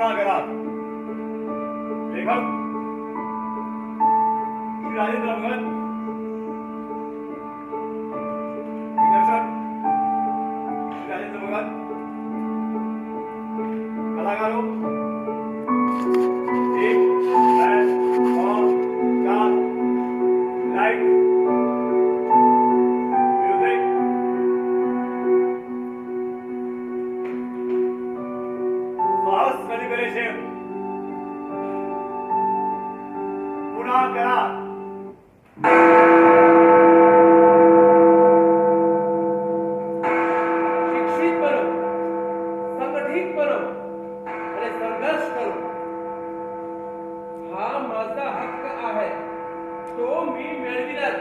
गुणागरा लेखक श्री राजेंद्र भगत, दिग्दर्शक श्री राजेंद्र भगत, कलाकारों एक लाइट म्यूजिक साहस सेलिब्रेशन गुणागरा शिक्षित बनो, संघटित बनो आणि संघर्ष करो. हा माझा हक्क आहे, तो मी मिळविलाच.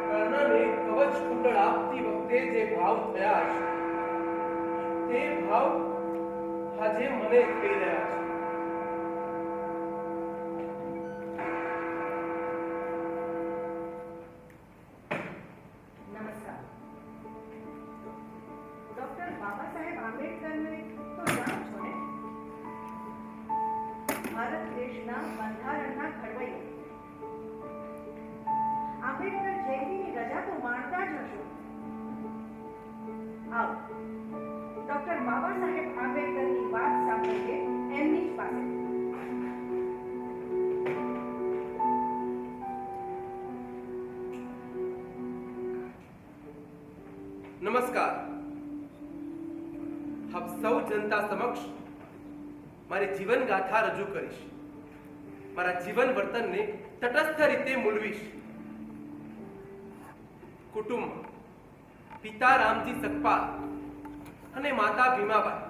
कर्णाने कवच कुंडळ आपती वखते जे भाव थया છે, તે ભાવ આજે મને થઈ રહ્યા છે. નમસ્કાર. ડોક્ટર બાબા સાહેબ આંબેડકરને તો જાણો છો ને? ભારત દેશના બંધારણના ઘડવૈયા. આંબેડકર જયંતીની રજા તો માણતા જ હશો. આવો ડોક્ટર બાબા સાહેબ આંબેડકરની વાત સાંભળીએ એમની જ પાસે. નમસ્કાર. આપ સૌ જનતા સમક્ષ મારી જીવન ગાથા રજૂ કરીશ. મારા જીવન વર્તનને તટસ્થ રીતે મૂલવીશ. કુટુંબ પિતા રામજી સકપાલ અને માતા ભીમાબાઈ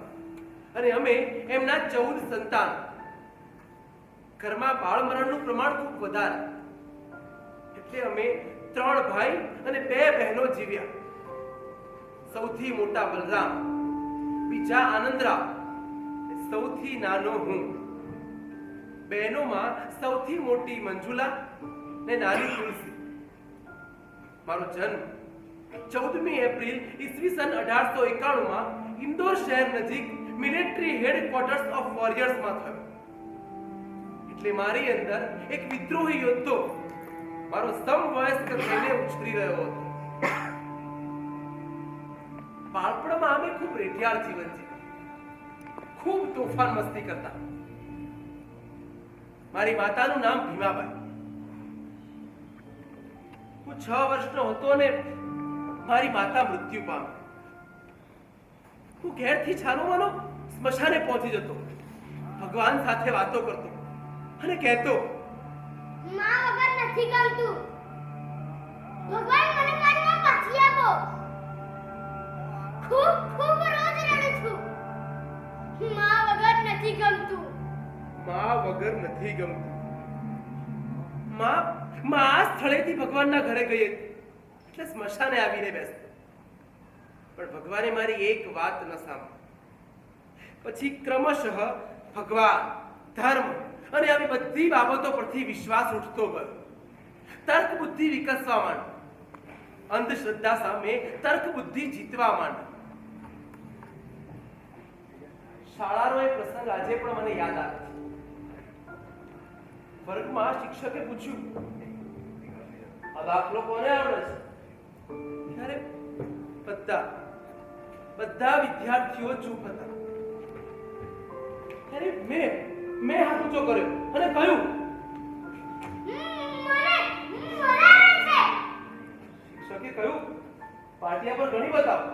અને અમે એમના 14 સંતાન. ઘરમાં બાળ મરણનું પ્રમાણ ખૂબ વધારે, એટલે અમે 3 ભાઈ અને 2 બહેનો જીવ્યા. સૌથી મોટા બલરામ, બીજા આનંદરાવ, સૌથી નાનો હું. બહેનોમાં સૌથી મોટી મંજુલા ને નાની તુલસી. મારો જન્મ 14મી એપ્રિલ ઈસવીસન 1891 માં ઇન્દોર શહેર નજીક મિલિટરી હેડક્વાર્ટર્સ ઓફ વોરિયર્સમાં થયો. એટલે મારી અંદર એક વિદ્રોહી યોદ્ધો મારો સમવયસ્ક થઈને ઉછરી રહ્યો હતો. બાળપણમાં અમે ખૂબ રેઢિયાળ જીવન જીવ્યું, ખૂબ તોફાન મસ્તી કરતા. મારી માતાનું નામ ભીમાબાઈ. હું 6 વર્ષનો હતો ને મારી માતા મૃત્યુ પામી. હું ઘેરથી છાનોમાનો સ્મશાને પહોંચી જતો, ભગવાન સાથે વાતો કરતો અને કહેતો, માં વગર નથી ગમતું. ભગવાન મને મારી માં પાછી આપો. ખૂબ ખૂબ રોજ રડું છું. માં વગર નથી ગમતું. માં વગર નથી ગમતું. માં આ સ્થળેથી ભગવાનના ઘરે ગઈ હતી, એટલે સ્મશાને આવીને બેસતો. પણ ભગવાને મારી એક વાત ન સાંભળી. પછી ક્રમશઃ ભગવાન, ધર્મ અને આવી બધી બાબતો પરથી વિશ્વાસ ઉઠતો ગયો. તર્ક બુદ્ધિ વિકસવા માંડી. અંધશ્રદ્ધા સામે તર્ક બુદ્ધિ જીતવા માંડી. શાળાનો એક પ્રસંગ આજે પણ મને યાદ આવે છે. વર્ગમાં શિક્ષકે પૂછ્યું, આ દાખલો કોને આવડે છે? ત્યારે બધા વિદ્યાર્થીઓ ચૂપ હતા. ત્યારે મેં હાથ ઊંચો કર્યો અને કહ્યું, શિક્ષકે કહ્યું, પાટિયા પર ઘણી બતાવો.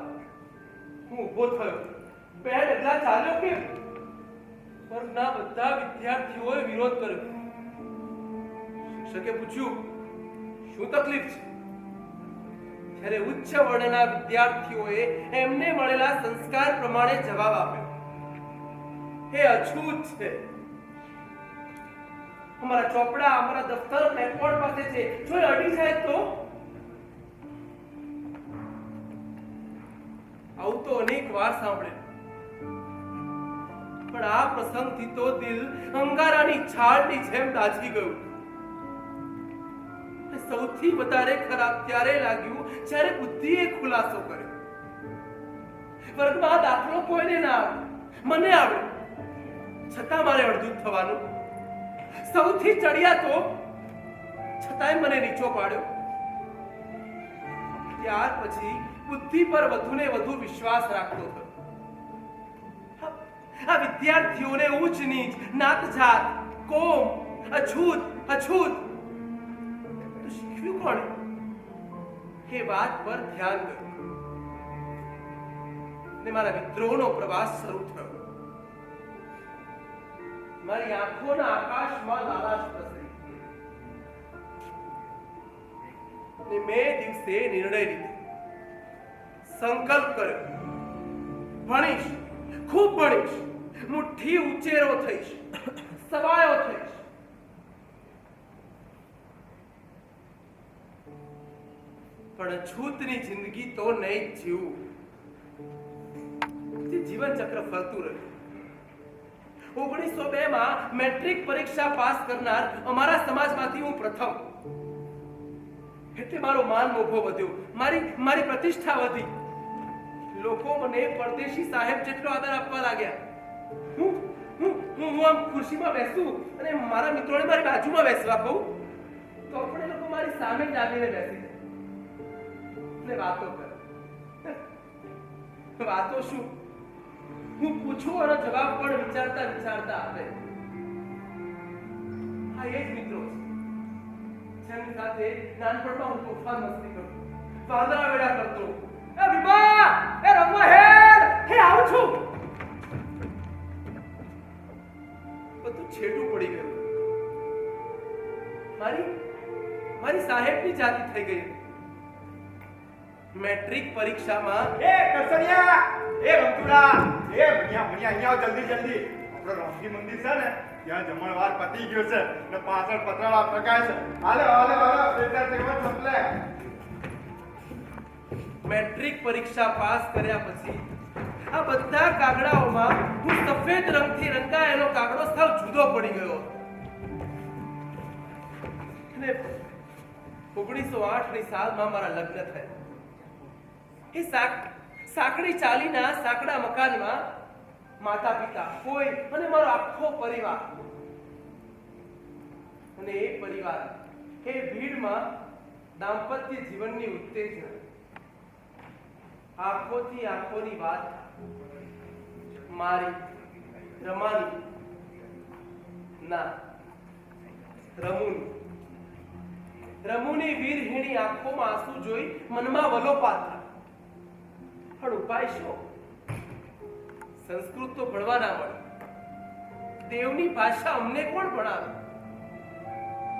હું ઊભો થયો, 2 ડગલા ચાલ્યો કે વર્ગના બધા વિદ્યાર્થીઓએ વિરોધ કર્યો. શિક્ષકે પૂછ્યું, શું તકલીફ છે? ત્યારે ઉચ્ચ વર્ણના વિદ્યાર્થીઓએ એમને મળેલા સંસ્કાર પ્રમાણે જવાબ આપ્યો, એ અછૂત છે. અમારા ચોપડા, અમારા દફતર રેકોર્ડ પાસે છે, જો એ અડી જાય તો? આવું તો અનેક વાર સાંભળ્યું, પણ આ પ્રસંગથી તો દિલ અંગારાની છાલની જેમ દાઝી ગયું. સૌથી વધારે ખરાબ ત્યારે લાગ્યું જ્યારે બુદ્ધિએ ખુલાસો કર્યો. વર્ગમાં દાખલો કોઈને ના આવડે, મને આવડે. છતાં મારે અડધું થવાનું. સૌથી ચડિયા તો છતાંય મને નીચો પાડ્યો. ત્યાર પછી બુદ્ધિ પર વધુને વધુ વિશ્વાસ રાખતો થયો. આ વિદ્યાર્થીઓને ઊંચ નીચ, નાત જાત, કોમ, અછૂત અછૂત તો શીખવ્યું કોણે? એ વાત પર ધ્યાન ગયું ને મારા વિદ્રોહનો પ્રવાસ શરૂ થયો. મારી આંખોના આકાશમાં લાલાશ પ્રસરી ને મેં દિવસે નિર્ણય લીધો, સંકલ્પ કર્યો, ભણીશ, ખૂબ ભણીશ, મુઠ્ઠી ઉચેરો થઈશ, સવાયો થઈશ. પણ અછૂતની જિંદગી તો નહીં જ જીવું. તે જીવન ચક્ર ફરતું રહ્યું. 1902 માં મેટ્રિક પરીક્ષા પાસ કરનાર અમારા સમાજમાંથી હું પ્રથમ. એટલે મારો માન મોભો વધ્યો, મારી પ્રતિષ્ઠા વધી. લોકો મને પરદેશી સાહેબ જેટલો આદર આપવા લાગ્યા. હું આમ ખુરશીમાં બેસું અને મારા મિત્રોને મારી બાજુમાં બેસવા કહું તો આપણે લોકો મારી સામે જ આવીને બેસી જાય ને વાતો કરે. વાતો શું, હું પૂછું અને જવાબ પણ વિચારતા વિચારતા આપે. હા, એ જ મિત્રો છે જેમની સાથે નાનપણમાં હું તોફાન મસ્તી કરતો, વાંદરા વેડા કરતો. એ વિભા, એ રમવા હેડ, હે આવું છું. બધું છેટું પડી ગયું. મારી સાહેબની જાતિ થઈ ગઈ. મેટ્રિક પરીક્ષામાં એ કરસડિયા, એ રમતુડા, એ ભણ્યા અહીંયા જલ્દી જલ્દી. આપણો રોશની મંદિર છે ને ત્યાં જમણવાર પતી ગયો છે ને પાછળ પતરાળા પ્રકાશ છે. હાલે બેટા તેમાં સંપલે. મેટ્રિક પરીક્ષા પાસ કર્યા પછી આ બધા કાગડાઓમાં હું સફેદ રંગથી રંગાયેલો કાગડો સાવ જુદો પડી ગયો. અને 1908 ની સાલમાં મારા લગ્ન થયા. એ સાંકડી ચાલીના સાંકડા મકાનમાં માતા પિતા, કોઈ અને મારો આખો પરિવાર. અને એ પરિવાર, એ ભીડમાં દાંપત્ય જીવનની ઉત્તેજના, આંખોથી આંખોની વાત, મારી રમાની ના રમુની વીરહીણી આંખોમાં આંસુ જોઈ મનમાં વલોપાત થાય. પણ ઉપાય શું? સંસ્કૃત તો ભણવા ના મળે. દેવની ભાષા અમને કોણ ભણાવે?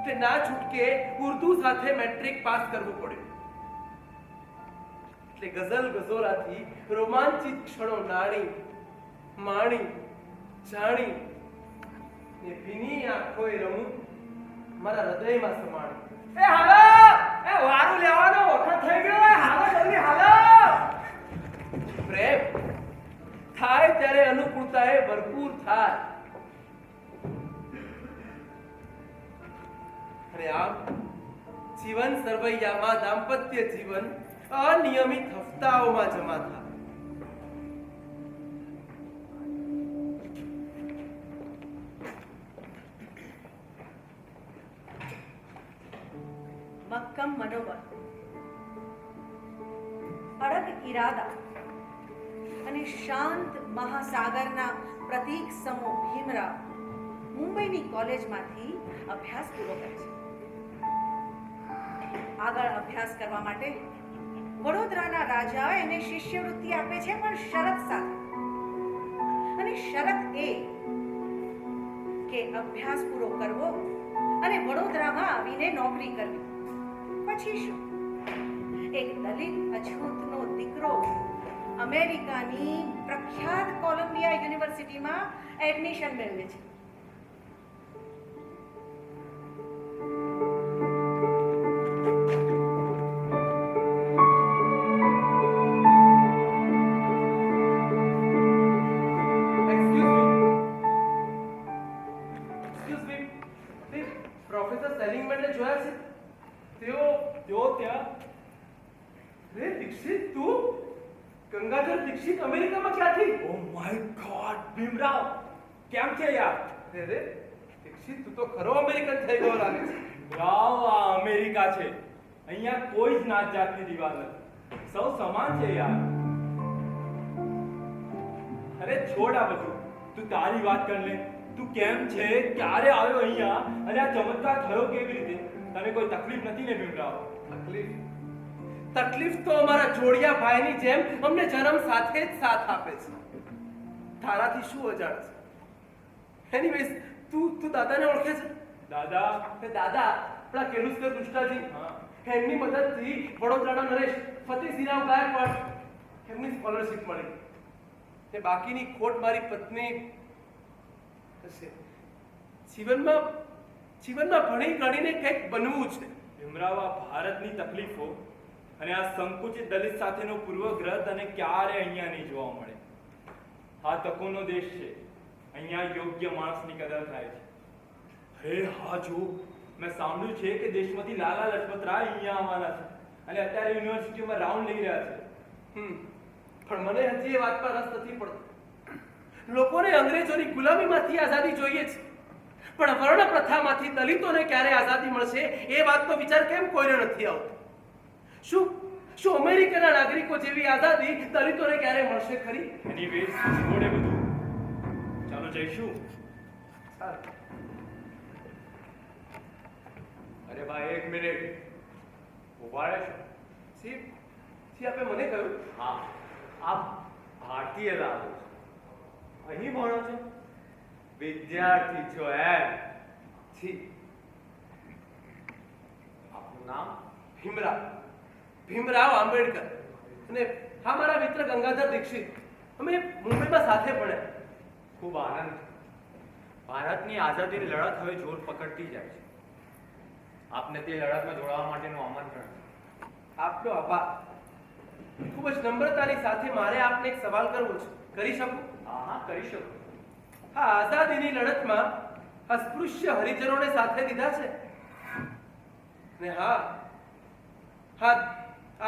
તે ના છૂટકે ઉર્દુ સાથે મેટ્રિક પાસ કરવું પડ્યું. એટલે ગઝલ ગઝોરાથી રોમાંચિત ક્ષણો નાણી, માણી, જાણી ને ભીની આંખોએ રમું મારા હૃદયમાં સમાણી. એ હાલો, એ વારું લેવાનો વખત થઈ ગયો. હાલો જલ્દી હાલો. પ્રેમ થાય ત્યારે અનુકૂળતા એ ભરપૂર થાય. અને આમ જીવન સરવૈયામાં દાંપત્ય જીવન અનિયમિત હપ્તાઓમાં જમા થાય. મક્કમ મનોબળ, અડગ ઈરાદા અને શાંત મહાસાગરના પ્રતીક સમો ભીમરાવ મુંબઈની કોલેજમાંથી અભ્યાસ પૂરો કરે છે. આગળ અભ્યાસ કરવા માટે વડોદરાના રાજા એને શિષ્યવૃત્તિ આપે છે, પણ શરત સાથે. અને શરત એ કે અભ્યાસ પૂરો કરવો અને વડોદરામાં આવીને નોકરી કરવી. પછી શું? એક દલિત અછૂતનો દીકરો અમેરિકાની પ્રખ્યાત કોલંબિયા યુનિવર્સિટીમાં એડમિશન મેળવે છે. પ્રોફેસર સેલિંગમેનને જોયા છે? તેઓ ત્યાં. રે દીક્ષિત, તું? ગંગાધર દીક્ષિત અમેરિકામાં ક્યાંથી? ઓ માય ગોડ ભીમરાવ, કેમ છે યાર? અરે દીક્ષિત, તું તો ખરો અમેરિકન થઈ ગયો લાગે છે. રાવ, આ અમેરિકા છે. અહીંયા કોઈ જ નાત જાતની દિવાલ નથી. સૌ સમાન છે યાર. અરે છોડ આ બધું, તું તારી વાત કર લે. તું કેમ છે, ક્યારે આવ્યો અહીંયા, અને આ ચમત્કાર થયો કેવી રીતે? તને કોઈ તકલીફ નથી ને ભીમરાવ? તકલીફ તો અમારા જોડિયા ભાઈની જેમ અમને જન્મ સાથે જ સાથ આપે છે. તારાથી શું અજાણ છે? એનીવેઝ, તું દાદાને ઓળખે છે? દાદા? દાદા આપણા કેલુસ્કર કૃષ્ણાજી, હા. એમની મદદથી વડોદરાના નરેશ ફતેહસિંહરાવ ગાયકવાડ એમની સ્કોલરશિપ મળી. ને બાકીની ખોટ મારી પત્ની હશે. જીવનમાં ભણી ગણીને કંઈક બનવું છે. ભીમરાવ, આ ભારતની તકલીફો અને આ સંકુચિત દલિત સાથેનો પૂર્વગ્રહ તને ક્યારે અહીંયા નહીં જોવા મળે. આ તકોનો દેશ છે. અહીંયા યોગ્ય માણસની કદર થાય છે. અરે હા, જો મેં સાંભળ્યું છે કે દેશમાંથી લાલા લજપત રાય અહીંયા આવવાના છે અને અત્યારે યુનિવર્સિટીમાં રાઉન્ડ લઈ રહ્યા છે. પણ મને હજી એ વાત પર રસ નથી પડતો. લોકોને અંગ્રેજોની ગુલામીમાંથી આઝાદી જોઈએ છે, પણ વર્ણ પ્રથામાંથી દલિતોને ક્યારે આઝાદી મળશે એ વાતનો વિચાર કેમ કોઈને નથી આવતો? શું અમેરિકાના નાગરિકો જેવી આઝાદી દલિતોને ક્યારે મળશે ખરી? એનીવેઝ, છોડે બધું, ચાલો જઈશું. અરે ભાઈ, એક મિનિટ ઉભા રહેશો? જી આપે મને કહ્યું. હા, આપ ભારતીય લાગો છો. અહીં ભણો છો? વિદ્યાર્થી છો એમ? જી. આપનું નામ? ભીમરાવ આંબેડકર. અને હા, મારા મિત્ર ગંગાધર દીક્ષિત. અમે મુંબઈમાં સાથે ભણ્યા. ખૂબ આનંદ. ભારતની આઝાદીની લડત હવે જોર પકડતી જાય છે. આપને તે લડતમાં જોડાવા માટેનું આમંત્રણ છે. આપનો આભાર. ખૂબ જ નમ્રતાની સાથે મારે આપને એક સવાલ કરવો છે. કરી શકું? હા, કરી શકો. આ આઝાદીની લડતમાં અસ્પૃશ્ય હરિજનોને સાથે દીધા છે. ને હા,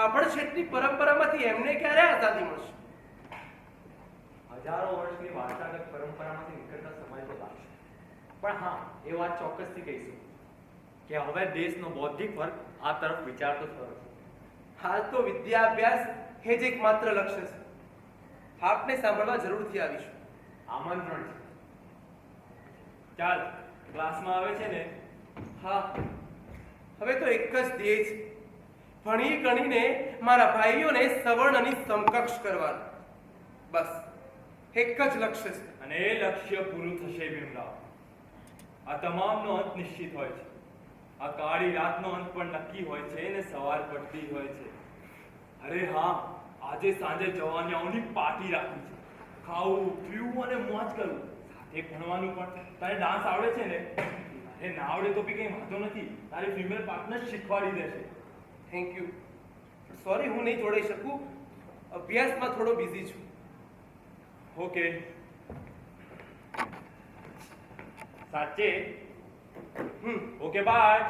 આભણછેટની પરંપરામાંથી એમને ક્યારે આઝાદી મળશે? હજારો વર્ષની વારસાગત પરંપરામાંથી નીકળતા સમય તો લાગશે. પણ હા, એ વાત ચોક્કસથી કહીશું કે હવે દેશનો બૌદ્ધિક વર્ગ આ તરફ વિચારતો થયો છે. હાલ તો વિદ્યાભ્યાસ એ જ એકમાત્ર લક્ષ્ય છે. આપને સાંભળવા જરૂરથી આવીશું. આમંત્રણ છે. ચાલ, ક્લાસમાં આવે છે ને? હા, હવે તો એક જ ધ્યેય છે. ભણી ગણીને મારા ભાઈઓને સવર્ણની સમકક્ષ કરવાનું. બસ એક જ લક્ષ્ય છે. અને એ લક્ષ્ય પૂરું થશે ભીમરાવ. આ તમામનો અંત નિશ્ચિત હોય છે. આ કાળી રાતનો અંત પણ નક્કી હોય છે ને સવાર પડતી હોય છે. અરે હા, આજે સાંજે જવાનિયાઓની પાર્ટી રાખી છે. ખાવું પીવું અને મોજ કરવું, સાથે ભણવાનું પણ. તારે ડાન્સ આવડે છે ને? અરે ના આવડે તો બી કંઈ વાંધો નથી, તારી ફિમેલ પાર્ટનર શીખવાડી દેશે. Thank you. સોરી, હું નહીં જોડાઈ શકું. અભ્યાસમાં થોડો બિઝી છું. ઓકે. સાચે? Okay, bye.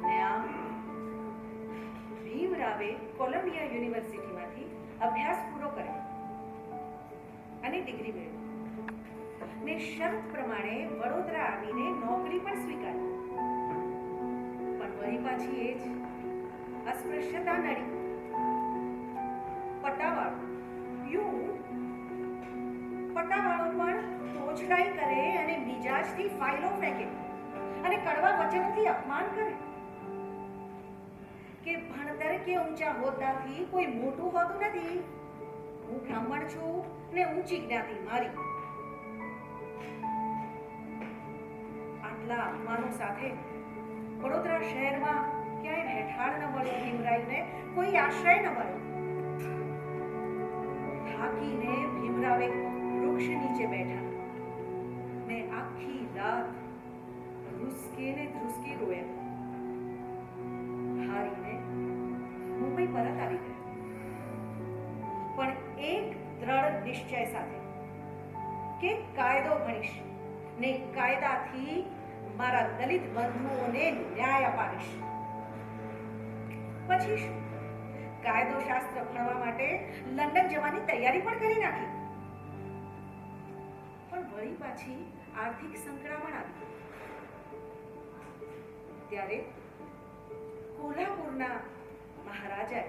ને આમ ભીમરાવે કોલંબિયા યુનિવર્સિટીમાંથી અભ્યાસ પૂરો કર્યો અને ડિગ્રી મેળવી ને શરત પ્રમાણે વડોદરા આવીને નોકરી પણ સ્વીકારી. પણ વળી પાછી એ જ અસ્પૃશ્યતા નડી. પટાવાળો પણ તોછડાઈ કરે અને મિજાજથી ફાઇલો ફેંકે અને કડવા વચનોથી અપમાન કરે કે ભણતર કે ઊંચા હોદ્દાથી કોઈ મોટું હોતું નથી. હું બ્રાહ્મણ છું ને ઊંચી જ્ઞાતિ મારી. આટલા અપમાનો સાથે વડોદરા શહેરમાં ક્યાંય રહેઠાણ ન મળ્યું. ભીમરાવને કોઈ આશ્રય ન મળ્યો. થાકીને ભીમરાવ એક વૃક્ષ નીચે બેઠા ને આખી રાત ધ્રુસકે રોયા. હારીને મુંબઈ પરત આવી ગયા, પણ એક દ્રઢ નિશ્ચય સાથે કે કાયદો ભણીશ ને કાયદાથી મારા દલિત બંધુઓને ન્યાય અપાવીશ. પછી શું? કાયદો શાસ્ત્ર ભણવા માટે લંડન જવાની તૈયારી પણ કરી નાખી. પણ વળી પાછી આર્થિક સંકળામણ આવી. ત્યારે કોલ્હાપુરના મહારાજાએ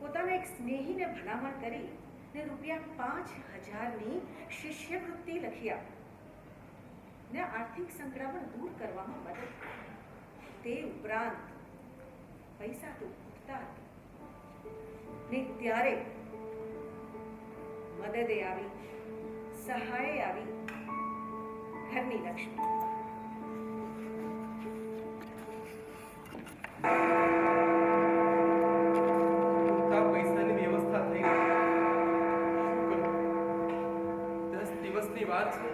પોતાના એક સ્નેહીને ભલામણ કરી ને ₹5000ની શિષ્યવૃત્તિ લખી આપી ને આર્થિક સંકળામણ દૂર કરવામાં મદદ કરી. તે ઉપરાંત પૈસા તો ખૂટતા હતા ને ત્યારે મદદે આવી, સહાયે આવી ઘરની લક્ષ્મી. પૂરતા પૈસાની વ્યવસ્થા થઈ ગઈ. શું કરું? 10 દિવસની વાત છે,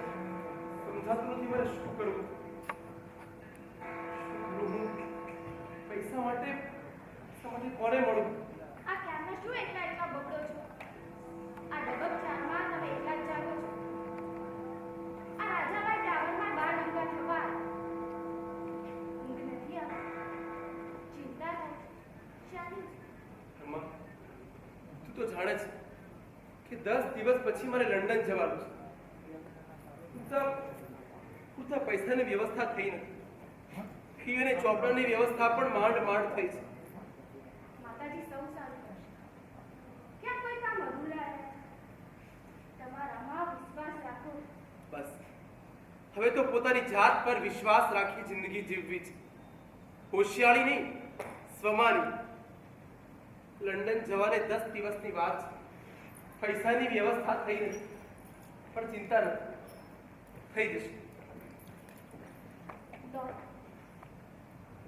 સમજાતું નથી મારે શું કરવું. પૈસા માટે કોને મળું? આ ક્યારના શું એકલા બગડો છો? આ ડબક ચારમાં તમે એકલા જ જાગો છો? આ રાજાબાઈ ટાવરમાં 12 ડંકા થવા ઊંઘ નથી આવતી. ચિંતા થાય છે. શાની? અમ્મા, તું તો જાણે છે કે 10 દિવસ પછી મારે લંડન જવાનું છે. પૂરતા પૈસાની વ્યવસ્થા થઈ નથી. ફી અને ચોપડાની વ્યવસ્થા પણ માંડ થઈ છે. માતાજી સૌ સારું કરશે. ક્યાં કોઈ કામ અધૂરા રહ્યા? તમારામાં વિશ્વાસ રાખો. બસ હવે તો પોતાની જાત પર વિશ્વાસ રાખી જિંદગી જીવવી છે. હોશિયારી નહીં, સ્વમાની. લંડન જવાને 10 દિવસની વાત છે. પૈસાની વ્યવસ્થા થઈ નથી, પણ ચિંતા નથી, થઈ જશે. લો,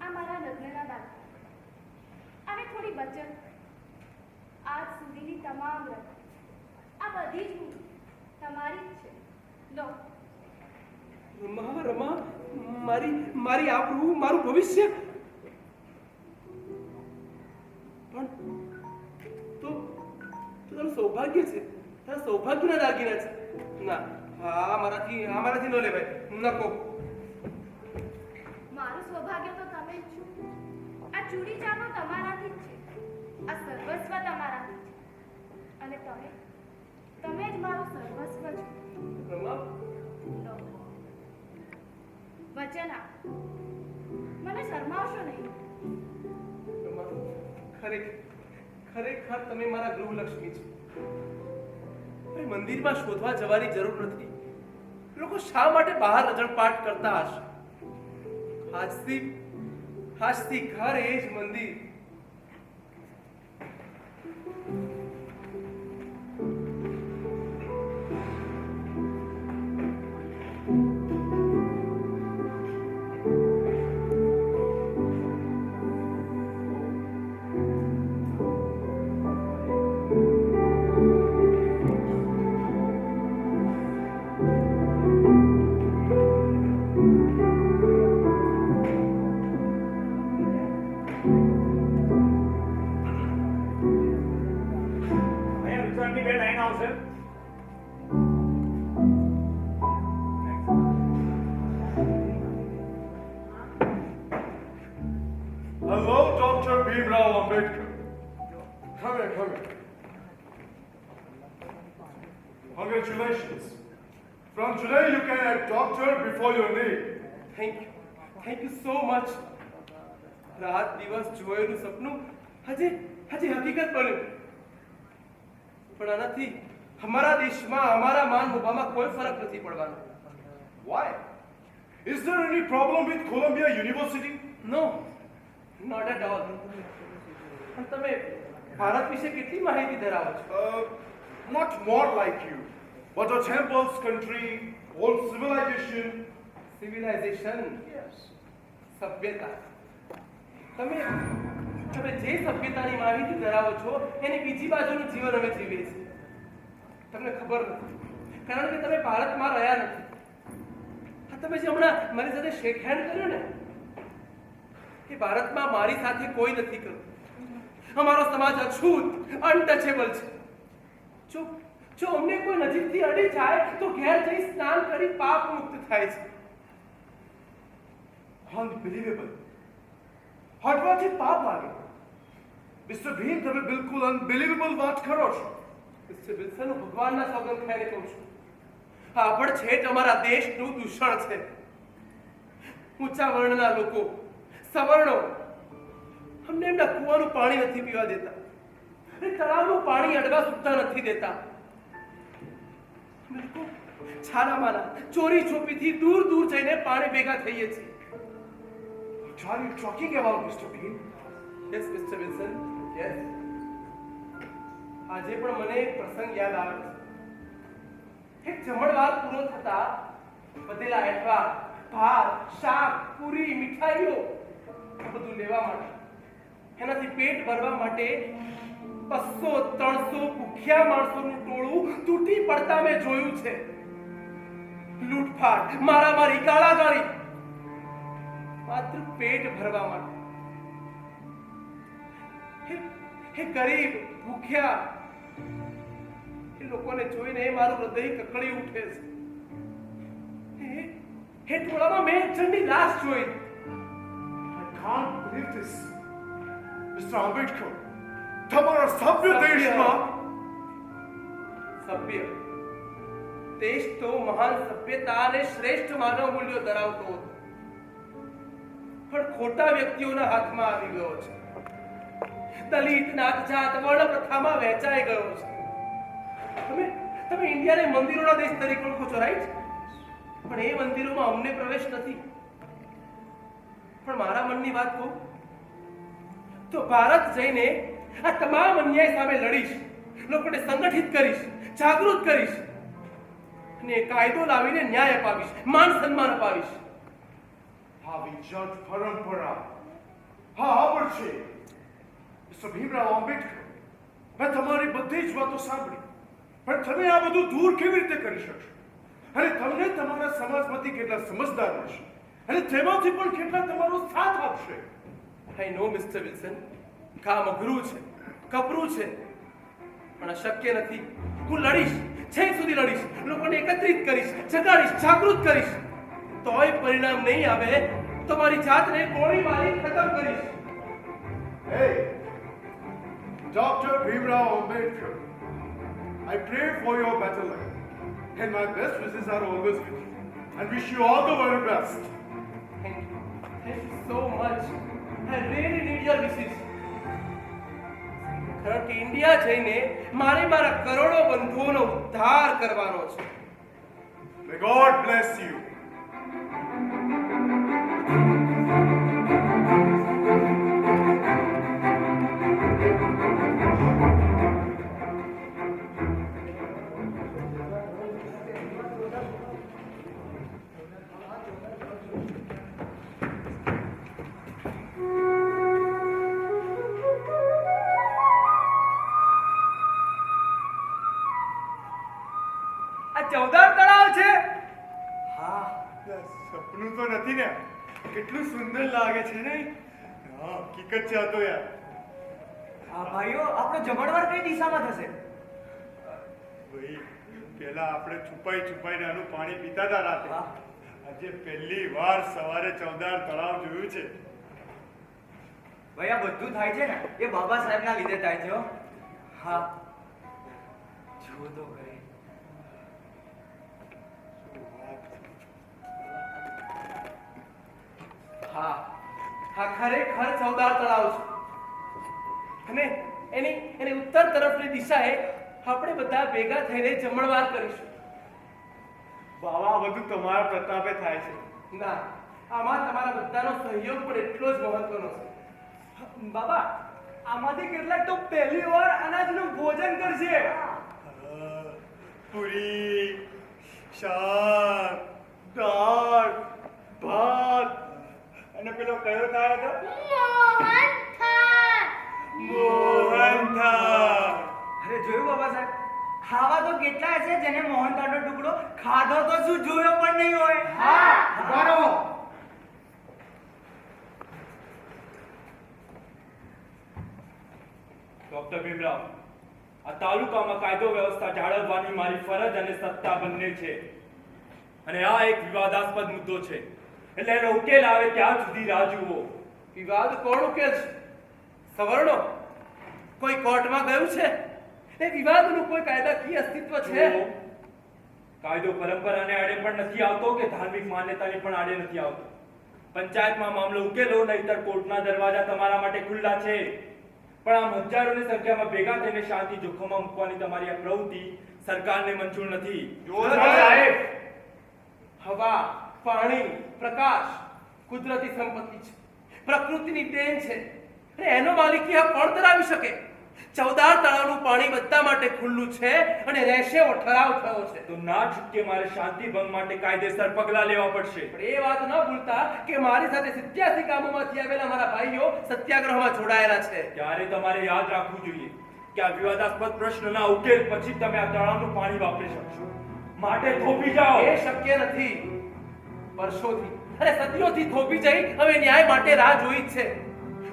આ મારા લગ્નના દાખલા. અને થોડી બચત. આજ સુધીની તમામ રકમ, આ બધી જ મૂડી તમારી જ છે. લો, રમા, મારી આબરૂ, મારું ભવિષ્ય. પણ તો તારું સૌભાગ્ય છે, તારા સૌભાગ્યના દાગીના છે. ના, આ મારાથી ન લેવાય. નકો. મારું સૌભાગ્ય તો તમે જ છો. આ ચૂડી ચામો તમારાથી જ છે. આ સર્વસ્વ તમારાથી જ છે. અને તમે જ મારું સર્વસ્વ છો. રમા, લો, વચન આપ. મને શરમાવશો નહીં. ખરેખર તમે મારા ગૃહલક્ષ્મી છો. મંદિરમાં શોધવા જવાની જરૂર નથી. લોકો શા માટે બહાર રજણપાટ કરતા હશે? આજથી ઘર એ જ મંદિર. Hello, Dr. Bhimrao Ambedkar. Come here. Congratulations. From today you can add doctor before your name. Thank you so much. રાત દિવસ જોયેલું સપનું હજી હકીકત બન્યું. પણ આનાથી અમારા દેશમાં, અમારા માન ઉભામાં કોઈ ફરક નથી પડવાનો. Why? Is there any problem with Columbia University? No, not at all. પણ તમે ભારત વિશે કેટલી માહિતી ધરાવો છો? Not more like you, but a temples country, old civilization. Civilisation, સભ્યતા. તમે જે સભ્યતાની માહિતી ધરાવો છો એની બીજી બાજુનું જીવન અમે જીવીએ છીએ. તમને ખબર નથી, કારણ કે તમે ભારતમાં રહ્યા નથી. તમે જે હમણાં મારી સાથે શેક હેન્ડ કર્યો ને, એ ભારતમાં મારી સાથે કોઈ નથી કર્યું. અમારો સમાજ અછૂત, અનટચેબલ છે. જો અમને કોઈ નજીકથી અડી જાય તો ઘેર જઈ સ્નાન કરી પાપ મુક્ત થાય છે. Unbelievable. હટવાથી પાપ લાગે. મિસ્ટર ભીમ, તમે બિલકુલ અનબિલીવેબલ વાત કરો છો. મિસ્ટર વિલ્સન, હું ભગવાનના સોગંદ ખાઈને કહું છું, આ પણ છેટ અમારા દેશનું દૂષણ છે. ઊંચા વર્ણના લોકો, સવર્ણો, અમને એમના કૂવાનું પાણી નથી પીવા દેતા અને તળાવનું પાણી અડવા સુદ્ધા નથી દેતા. અમે લોકો છાનામાના ચોરી છોપીથી દૂર દૂર જઈને પાણી ભેગા થઈએ છીએ. What are you talking about, Mr. Bean? Yes mister Wilson, yes. આજે પણ મને એક પ્રસંગ યાદ આવે છે. એક જમણવાર પૂરો થતા બધેલા એઠવા, ભાત, શાક, પૂરી, મીઠાઈઓ આ બધું લેવા માટે, એનાથી પેટ ભરવા માટે 200-300 ભૂખ્યા માણસોનું ટોળું તૂટી પડતા મેં જોયું છે. લૂંટફાટ, મારામારી, ગાળાગાળી, માત્ર પેટ ભરવા માટે. હે ગરીબ, ભૂખ્યા એ લોકોને જોઈને મારું હૃદય કકડી ઉઠે છે. હે ટોળામાં મેં એક જણની લાશ જોઈ. I can't believe this. Mr. Ambedkar, તમારા સભ્ય દેશમાં સભ્ય દેશ તો મહાન સભ્યતા અને શ્રેષ્ઠ માનવ મૂલ્યો ધરાવતો હતો, પણ ખોટા વ્યક્તિઓના હાથમાં આવી ગયો છે. દલિત, નાત, જાત, વર્ણ પ્રથામાં વહેંચાઈ ગયો છે. તમે ઇન્ડિયાને મંદિરોના દેશ તરીકે ઓળખો છો, રાઈટ? પણ એ મંદિરોમાં અમને પ્રવેશ નથી. પણ મારા મનની વાત કહું તો ભારત જઈને આ તમામ અન્યાય સામે લડીશ, લોકોને સંગઠિત કરીશ, જાગૃત કરીશ અને કાયદો લાવીને ન્યાય અપાવીશ, માન સન્માન અપાવીશ. આવી જત પરંપરા હા આવડ છે. મિસ્ટર ભીમરાવ આંબેડકર, મેં તમારી બધી જ વાતો સાંભળી, પણ તમે આ બધું દૂર કેવી રીતે કરી શકશો? અને તમને તમારા સમાજમાંથી કેટલા સમજદાર મળશે અને તેમાંથી પણ કેટલા તમારો સાથ આપશે? આઈ નો મિસ્ટર વિલ્સન, કામ અઘરું છે, કપરું છે, પણ અશક્ય નથી. હું લડીશ, છેક સુધી લડીશ, લોકોને એકત્રિત કરીશ, જગાડીશ, જાગૃત કરીશ. તોય પરિણામ નહીં આવે તો મારી જાતને ગોળી મારી ખતમ કરીશ. Hey, Dr. Bhimrao Ambedkar, I pray for your better life, and my best wishes are always with you, and wish you all the very best. Thank you so much. I really need your wishes. કારણ કે India જઈને મારે મારા કરોડો બંધુઓનો ઉદ્ધાર કરવાનો છે. May God bless you. આ ચૌદાર તળાવ છે. હા, સપનું તો નથી ને? કેટલું સુંદર લાગે છે ને? હા, હકીકત છે આ તો યાર. આ ભાઈઓ, આપણો જમણવાર કઈ દિશામાં થશે? ભાઈ, પહેલા આપણે છુપાઈને આનું પાણી પીતા હતા રાતે. આજે પહેલી વાર સવારે ચૌદાર તળાવ જોયું છે. ભાઈ, આ બધું થાય છે ને એ બાબા સાહેબના લીધે થાય છે. હો. હા, જુઓ તો ખરી. હા, હા, ખરેખર ચૌદાર તળાવ છે. અને એની ઉત્તર તરફની દિશાએ આપણે બધા ભેગા થઈને જમણવાર કરીશું. બાવા, બધું તમારા પ્રતાપે થાય છે. ના, આમાં તમારા બધાનો સહયોગ પણ એટલો જ મહત્વનો છે. બાબા, આમાંથી કેટલાક તો પહેલી વાર અનાજનું ભોજન કરશે. પૂરી, શાક, દાળ, ભાત અને પેલો કયો થાય હતો? મોહનથાળ. અરે જોયું બાબા સાહેબ, ખાવા તો કેટલા હશે જેને મોહનથાળનો ટુકડો ખાધો તો શું જોયો પણ નહીં હોય. હા, બરાબર. ડોક્ટર ભીમરાવ, આ તાલુકામાં કાયદો વ્યવસ્થા જાળવવાની મારી ફરજ અને સત્તા બંને છે, અને આ એક વિવાદાસ્પદ મુદ્દો છે, એટલે એનો ઉકેલ આવે ત્યાં સુધી રાહ જુઓ. વિવાદ કોણ ઉકેલશે? સવર્ણો? કોઈ કોર્ટમાં ગયું છે? એ વિવાદનું કોઈ કાયદાકીય અસ્તિત્વ છે? જુઓ, કાયદો પરંપરાને આડે પણ નથી આવતો કે ધાર્મિક માન્યતાને પણ આડે નથી આવતો. પંચાયતમાં મામલો ઉકેલો, નહીતર કોર્ટના દરવાજા તમારા માટે ખુલ્લા છે. પણ આમ હજારોની સંખ્યામાં ભેગા થઈને શાંતિ જોખમમાં મૂકવાની તમારી આ પ્રવૃત્તિ સરકારને મંજૂર નથી. જો સાહેબ, હવા, પાણી, પ્રકાશ કુદરતી સંપત્તિ છે, પ્રકૃતિની દેન છે, અને એનો માલિકી હક કોણ ધરાવી શકે? 14 તળાવનું પાણી બધા માટે ખુલ્લું છે અને રહેશે એવો ઠરાવ થયો છે. તો ના છૂટકે મારે શાંતિ ભંગ માટે કાયદેસર પગલાં લેવા પડશે. પણ એ વાત ન ભૂલતા કે મારી સાથે 87 ગામોમાંથી આવેલા મારા ભાઈઓ સત્યાગ્રહમાં જોડાયેલા છે. ત્યારે તમારે યાદ રાખવું જોઈએ કે આ વિવાદાસ્પદ પ્રશ્નના ઉકેલ પછી તમે આ તળાવનું પાણી વાપરી શકશો. માટે થોભી જાઓ. એ શક્ય નથી. વર્ષોથી અને સદીઓથી થોભી જઈ હવે ન્યાય માટે રાહ જોઈ જ છે.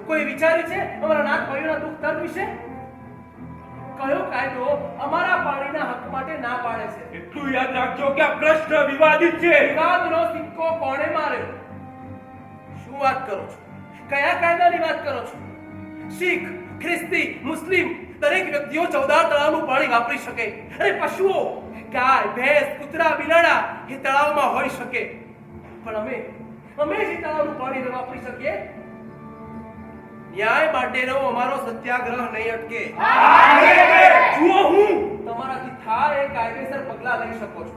કોઈ વિચાર્યું છે અમારા નાથ ભાઈઓના દુઃખ દર્દ વિશે? કયો કાયદો અમારા પાણીના હક માટે ના પાડે છે? એટલું યાદ રાખજો કે આ પ્રશ્ન વિવાદિત છે. વિવાદનો સિક્કો કોણે માર્યો? શું વાત કરો છો? કયા કાયદાની વાત કરો છો? શીખ, ખ્રિસ્તી, મુસ્લિમ દરેક વ્યક્તિઓ 14 તળાવનું પાણી વાપરી શકે, અને પશુઓ, ગાય, ભેંસ, કૂતરા, બિલાડા એ તળાવમાં હોઈ શકે. પણ અમે જે તળાવનું પાણી ન વાપરી શકીએ? ન્યાય માટેનો અમારો સત્યાગ્રહ નહીં અટકે. જુઓ, હું તમારાથી થાય એ કાયદેસર પગલાં લઈ શકો છો.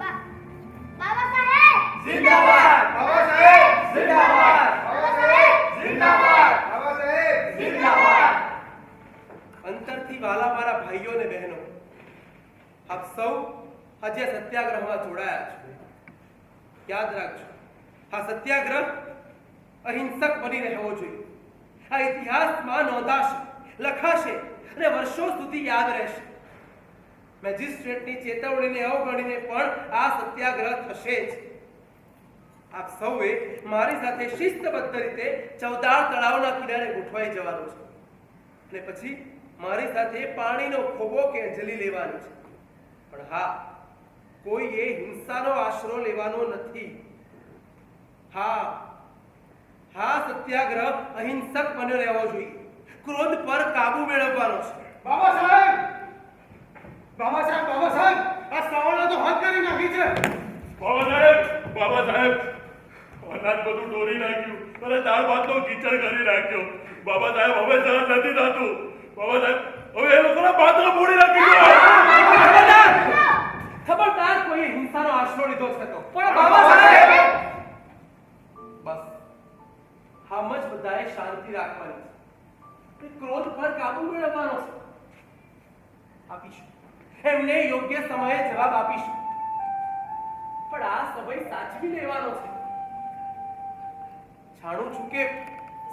બાબા સાહેબ જિંદાબાદ! બાબા સાહેબ જિંદાબાદ! બાબા સાહેબ જિંદાબાદ! બાબા સાહેબ જિંદાબાદ! અંતરથી વાલા મારા ભાઈઓ અને બહેનો, આપ સૌ આજે સત્યાગ્રહમાં જોડાયા છો. યાદ રાખજો, આ સત્યાગ્રહ અહિંસક બની રહેવો જોઈએ. આ ઇતિહાસમાં નોંધાશે, લખાશે અને વર્ષો સુધી યાદ રહેશે. મેજિસ્ટ્રેટની ચેતવણીને અવગણીને પણ આ સત્યાગ્રહ થશે જ. આપ સૌએ મારી સાથે શિસ્તબદ્ધ રીતે 14 તળાવના કિનારે ગોઠવાઈ જવાનું છે, અને પછી મારી સાથે પાણીનો ખોબો કે અંજલિ લેવાની છે. પણ હા, કોઈએ હિંસાનો આશરો લેવાનો નથી. હા, સત્યાગ્રહ અહિંસક બન્યો રહેવો જોઈએ. ક્રોધ પર કાબુ મેળવવાનો છે. બાબા સાહેબ! બાબા સાહેબ! બાબા સાહેબ! આ સવાળે તો હદ કરી નાખી છે. બાબા સાહેબ, અનાજ બધું ઢોરી નાખ્યું અને દાળ ભાતનો કીચડ કરી નાખ્યો. બાબા સાહેબ, હવે સહન નથી થતું. બાબા સાહેબ, હવે એ લોકોના પાત્ર ફોડી નાખ્યું. ખબરદાર કોઈએ હિંસાનો આશરો લીધો છે તો. પણ બાબા સાહેબ, બસ આમ જ બધાએ શાંતિ રાખવાની છે. ક્રોધ પર કાબુ મેળવવાનો છે. આપીશું એમને યોગ્ય સમયે જવાબ આપીશું. પણ આ સમય સાચવી લેવાનો છે. જાણું છું કે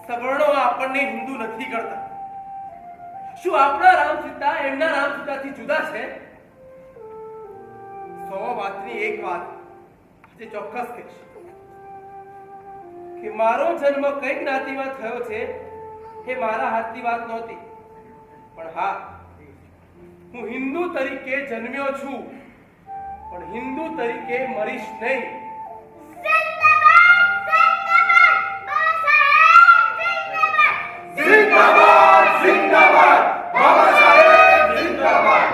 સવર્ણો આપણને હિન્દુ નથી ગણતા. શું આપણા રામસીતા એમના રામસીતાથી જુદા છે? 100 વાતની એક વાત આજે ચોક્કસ કહીશ કે મારો જન્મ કઈ જ્ઞાતિમાં થયો છે એ મારા હાથની વાત નહોતી. પણ હા, હું હિન્દુ તરીકે જન્મ્યો છું, પણ હિન્દુ તરીકે મરીશ નહીં. જિંદાબાદ! જિંદાબાદ! બાબા સાહેબ જિંદાબાદ! જિંદાબાદ! જિંદાબાદ! બાબા સાહેબ જિંદાબાદ!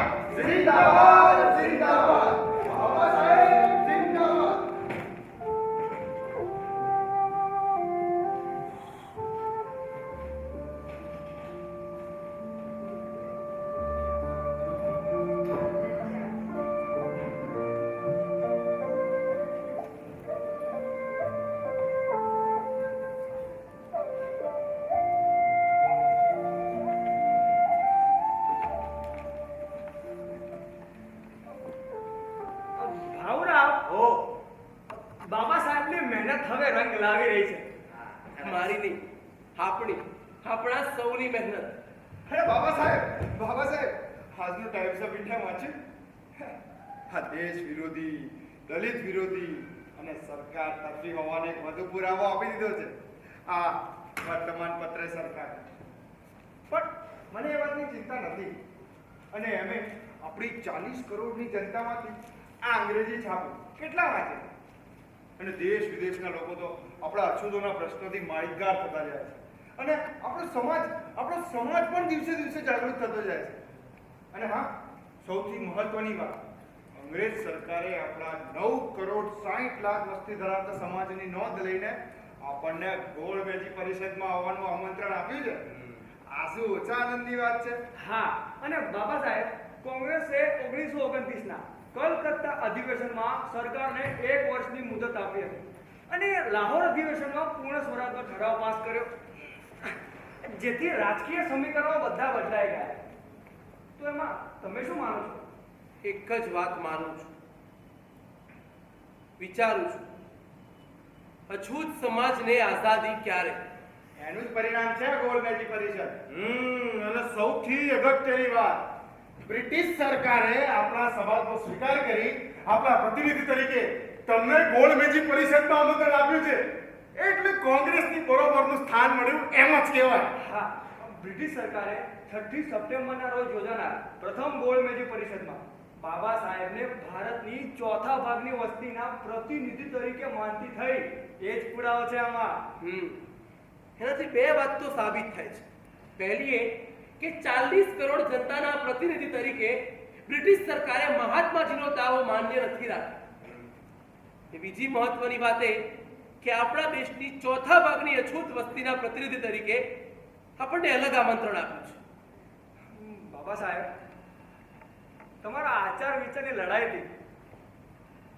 બાબા સાહેબની મહેનત હવે રંગ લાવી રહી છે. મારી નહીં, આપણા સૌની મહેનત. અરે બાબા સાહેબ, આજનો ટાઈમ્સ ઓફ ઇન્ડિયા વાંચ્યું? આ દેશ વિરોધી, દલિત વિરોધી અને સરકાર તરફી હોવાનો એક વધુ પુરાવો આપી દીધો છે આ વર્તમાન પત્રે સરકાર. પણ મને એ વાતની ચિંતા નથી. અને અમે આપણી 40 કરોડની જનતામાંથી આ અંગ્રેજી છાપું કેટલા વાંચે? અને દેશ વિદેશના લોકો તો આપણા અછૂતોના પ્રશ્નોથી માહિતગાર થતા જાય છે. અને આપણો સમાજ પણ દિવસે દિવસે જાગૃત થતો જાય છે. અને હા, સૌથી મહત્વની વાત, અંગ્રેજ સરકારે આપણા 9,60,00,000 વસ્તી ધરાવતા સમાજની નોંધ લઈને આપણને ગોળમેજી પરિષદમાં આવવાનું આમંત્રણ આપ્યું છે. આ શું ઓછા આનંદની વાત છે? હા, અને બાબા સાહેબ, કોંગ્રેસે 1929ના કલકત્તા અધિવેશનમાં સરકારને 1 વર્ષની મુદત આપી હતી અને લાહોર અધિવેશનમાં પૂર્ણ સ્વરાજનો ઠરાવ પાસ કર્યો, જેથી રાજકીય સમીકરણો બધા બદલાઈ ગયા. તો એમાં તમે શું માનો છો? એક જ વાત માનું છું, વિચારું છું, અછૂત સમાજને આઝાદી ક્યારે? એનું જ પરિણામ છે ગોળમેજી પરિષદ. અને સૌથી અગત્યની વાત, બ્રિટિશ સરકારે આપણા સમાજનો સ્વીકાર કરી આપણા પ્રતિનિધિ તરીકે તમને ગોળમેજી પરિષદમાં આમંત્રણ આપ્યું છે. એટલે કોંગ્રેસની બરોબરનું સ્થાન મળ્યું એમ જ કહેવાય. હા, બ્રિટિશ સરકારે 30 સપ્ટેમ્બરના રોજ યોજાનાર પ્રથમ ગોળમેજી પરિષદમાં બાબા સાહેબને ભારતની ચોથા ભાગની વસ્તીના પ્રતિનિધિ તરીકે માનતી થઈ. એ જ પુરાવો છે આમાં. એનાથી બે વાત તો સાબિત થાય છે. પહેલી એ કે 40 કરોડ જનતાના પ્રતિનિધિ તરીકે બ્રિટિશ સરકારે મહાત્માજીનો દાવો માન્ય નથી રાખ્યો. એ બીજી મહત્વની વાત એ કે આપણા દેશની ચોથા ભાગની અછૂત વસ્તીના પ્રતિનિધિ તરીકે આપણને અલગ આમંત્રણ આપ્યું છે. બાબા સાહેબ, તમારા આચાર વિચારની લડાઈથી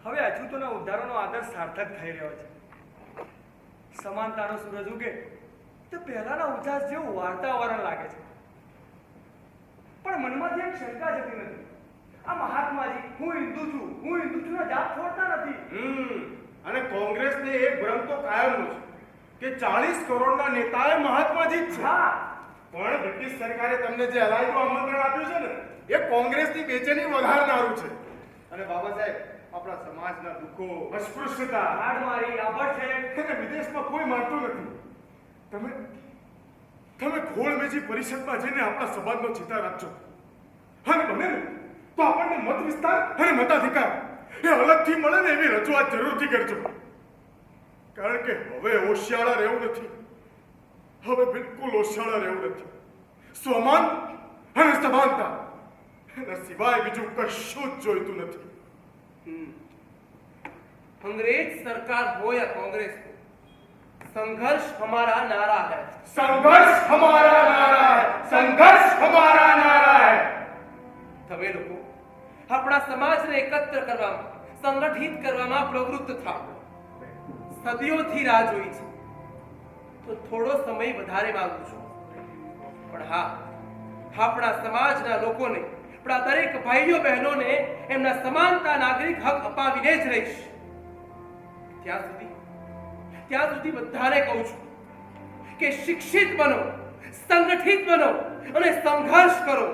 હવે અછૂતોના ઉદ્ધારોનો આદર્શ સાર્થક થઈ રહ્યો છે. સમાનતાનો સૂરજ ઉગે તો પહેલાના ઉજાસ જેવું વાતાવરણ લાગે છે, પણ મનમાંથી એક શંકા જતી નથી. આ મહાત્માજી હું હિન્દુ છું જાપ છોડતા નથી. અને કોંગ્રેસને એક ભ્રમ તો કાયમનો છે કે 40 કરોડના નેતાએ મહાત્માજી જ છે. હા, પણ બ્રિટિશ સરકારે તમને જે અલાયદું આમંત્રણ આપ્યું છે ને, એ કોંગ્રેસની બેચેની વધારનારું છે. અને બાબા સાહેબ, આપણા સમાજના દુઃખો, અસ્પૃશ્યતા, હાડમારી, આભડછેડ એને વિદેશમાં કોઈ માનતું નથી. તમે ગોળમેજી પરિષદમાં જઈને આપણા સમાજનો ચિતાર આપજો. અને બને ને તો આપણને મત વિસ્તાર અને મતાધિકાર એ અલગથી મળે ને એવી રજૂઆત જરૂરથી કરજો. કારણ કે હવે ઓશિયાળા રહેવું નથી. હવે બિલકુલ ઓશિયાળા રહેવું નથી. સ્વમાન અને સમાનતા એના સિવાય બીજું કશું જ જોઈતું નથી. अंग्रेज सरकार हो या कांग्रेस हो, संघर्ष हमारा नारा है. संघर्ष हमारा नारा है. संघर्ष हमारा नारा है. તમે લોકો આપણા સમાજને એકત્ર કરવામાં, સંગઠિત કરવામાં પ્રવૃત્ત થાઓ. સદીઓથી રાહ જોઈ છે, તો થોડો સમય વધારે માંગુ છું. પણ હા, આપણા સમાજના લોકોને, આપણા દરેક ભાઈઓ બહેનોને એમના સમાનતા નાગરિક હક અપાવીને જ રહીશ. ત્યાં સુધી બધાને કહું છું કે શિક્ષિત બનો, સંગઠિત બનો અને સંઘર્ષ કરો.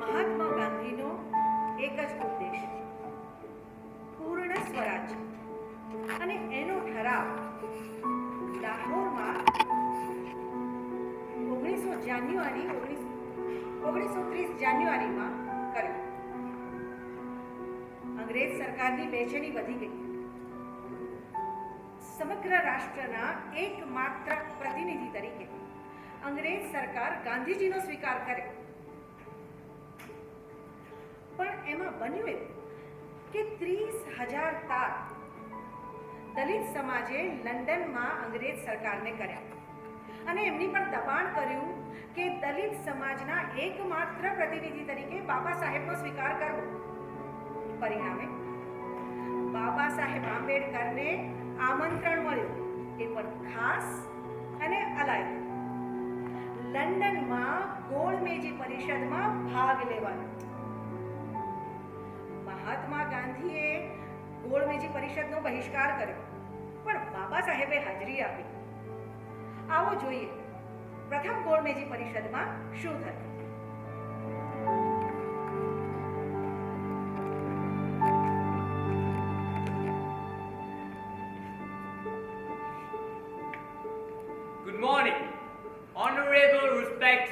મહાત્મા ગાંધીનો એક જ ઉદ્દેશ, પૂર્ણ સ્વરાજ. અને એનો ઠરાવ લાહોરમાં 1930 જાન્યુઆરીમાં કર્યો. અંગ્રેજ સરકારની બેચેની વધી ગઈ. સમગ્ર રાષ્ટ્રના એકમાત્ર પ્રતિનિધિ તરીકે અંગ્રેજ સરકાર ગાંધીજીનો સ્વીકાર કરે. પણ એમાં બન્યું એવું કે 30,000 તાર દલિત સમાજે લંડનમાં અંગ્રેજ સરકારને કર્યા અને એમની પર દબાણ કર્યું કે દલિત સમાજના એકમાત્ર પ્રતિનિધિ તરીકે બાબા સાહેબનો સ્વીકાર કરવો. પરિણામે બાબા સાહેબ આંબેડકરને આમંત્રણ મળ્યું, એ પણ ખાસ અને અલાયદું, લંડનમાં ગોળમેજી પરિષદમાં ભાગ લેવાનો. મહાત્મા ગાંધીએ ગોળમેજી પરિષદનો બહિષ્કાર કર્યો, પણ બાબા સાહેબે હાજરી આપી. આવો જોઈએ પ્રથમ ગોળમેજી પરિષદમાં શું થયું.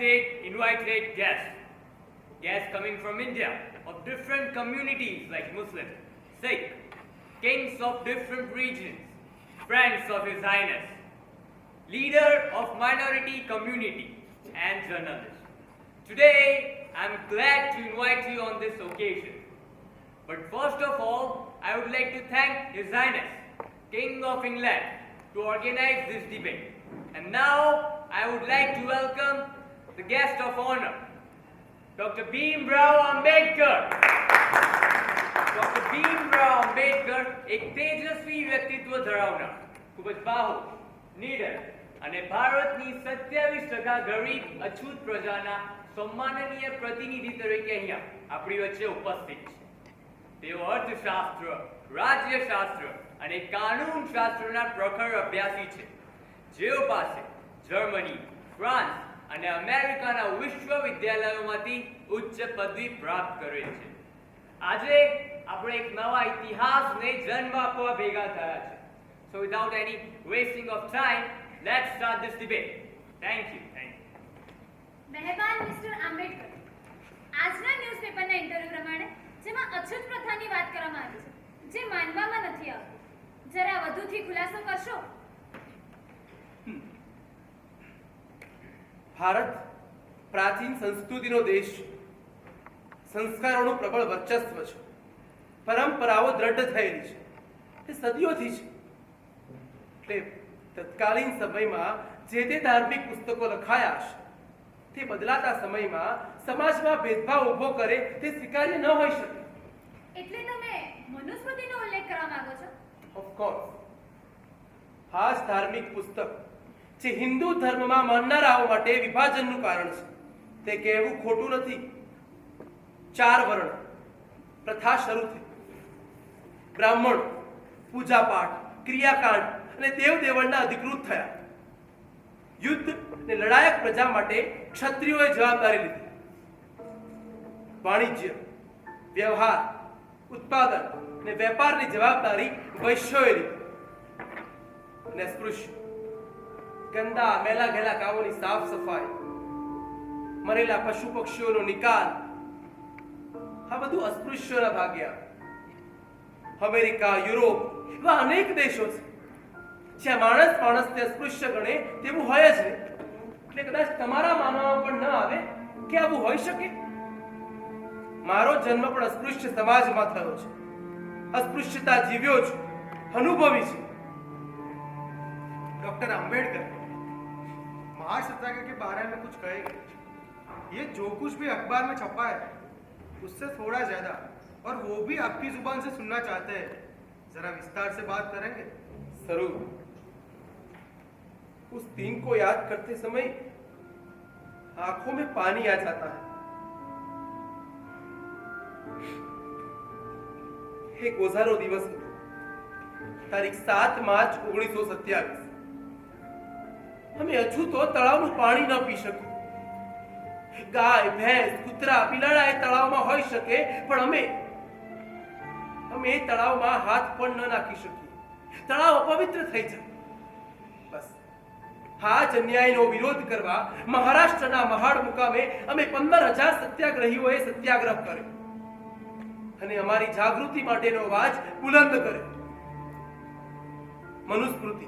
invited guests. Guests coming from India, of different communities like Muslim, Sikh, kings of different regions, friends of His Highness, leader of minority community, and journalists. Today, I'm glad to invite you on this occasion. But first of all, I would like to thank His Highness, King of England, to organize this debate. And now, I would like to welcome the guest of honor, Dr. Bhimrao Ambedkar. Dr. Bhimrao Ambedkar એક તેજસ્વી વ્યક્તિત્વ ધરાવનાર, ખૂબ જ બાહુ, નીડર અને ભારતની 27% ગરીબ અછૂત પ્રજાના સન્માનનીય પ્રતિનિધિ તરીકે અહીંયા આપણી વચ્ચે ઉપસ્થિત છે. તેઓ અર્થશાસ્ત્ર, રાજ્યશાસ્ત્ર અને કાનૂનશાસ્ત્રના પ્રખર અભ્યાસી છે, જેઓ પાસે જર્મની, ફ્રાન્સ અને અમેરિકાના વિશ્વવિદ્યાલયોમાંથી ઉચ્ચ પદવી પ્રાપ્ત કરે છે. આજે આપણે એક નવા ઇતિહાસને જન્મ આપવા ભેગા થયા છે. So without any wasting of time, let's start this debate. Thank you. મહેરબાન મિસ્ટર આંબેડકર, આજના ન્યૂઝપેપરના ઇન્ટરવ્યુ પ્રમાણે જેમાં અછૂત પ્રથાની વાત કરવામાં આવી છે, જે માનવામાં નથી આવતું, જરા વધુથી ખુલાસો કરશો? ભારત પ્રાચીન સંસ્કૃતિનો દેશ છે. સંસ્કારોનું પ્રબળ વર્ચસ્વ છે. પરંપરાઓ દ્રઢ થયેલી છે. તે સદીઓથી છે. એટલે તત્કાલીન સમયમાં જે તે ધાર્મિક પુસ્તકો લખાયા હશે, તે બદલાતા સમયમાં સમાજમાં ભેદભાવ ઊભો કરે તે સ્વીકાર્ય ન હોઈ શકે. એટલે તમે મનુસ્મૃતિનો ઉલ્લેખ કરવા માંગો છો? ઓફકોર્સ, આ જ ધાર્મિક પુસ્તક જે હિન્દુ ધર્મમાં માનનારાઓ માટે વિભાજનનું કારણ છે, તે કહેવું ખોટું નથી. 4 વર્ણ પ્રથા શરૂ થઈ. બ્રાહ્મણ પૂજાપાઠ, ક્રિયાકાંડ અને દેવ દેવળના અધિકૃત થયા. યુદ્ધ અને લડાયક પ્રજા માટે ક્ષત્રિયોએ જવાબદારી લીધી. વાણિજ્ય, વ્યવહાર, ઉત્પાદન અને વેપારની જવાબદારી વૈશ્યોએ લીધી. અને સ્પૃશ્ય, ગંદા મેલા ઘેલા કામોની સાફ સફાઈ, મરેલા પશુ પક્ષીઓનો નિકાલ, આ બધું અસ્પૃશ્યોના ભાગે આવે. અમેરિકા, યુરોપ એવા અનેક દેશો છે જ્યાં માણસને અસ્પૃશ્ય ગણે તેવું હોય જ નહીં. એટલે કદાચ તમારા માનવામાં પણ ન આવે કે આવું હોઈ શકે. મારો જન્મ પણ અસ્પૃશ્ય સમાજમાં થયો છે. અસ્પૃશ્યતા જીવ્યો છું, અનુભવી છે. डॉक्टर अंबेडकर, महार सत्याग्रह के बारे में कुछ कहेंगे? ये जो कुछ भी अखबार में छपा है उससे थोड़ा ज्यादा, और वो भी आपकी जुबान से सुनना चाहते हैं. जरा विस्तार से बात करेंगे? जरूर. उस दिन को याद करते समय आंखों में पानी आ जाता है. एक गोजारो दिवस હતો. તારીખ 7 માર્ચ 1927. અમે અછૂતો તળાવનું પાણી ન પી શકીએ. ગાય, ભેંસ, કૂતરા, બિલાડા એ તળાવમાં હોઈ શકે, પણ અમે એ તળાવમાં હાથ પણ ન નાખી શકીએ. તળાવ અપવિત્ર થઈ જાય. બસ આ જ અન્યાયનો વિરોધ કરવા મહારાષ્ટ્રના મહાડ મુકામે અમે 15,000 સત્યાગ્રહીઓએ સત્યાગ્રહ કર્યો અને અમારી જાગૃતિ માટેનો અવાજ બુલંદ કર્યો. મનુસ્મૃતિ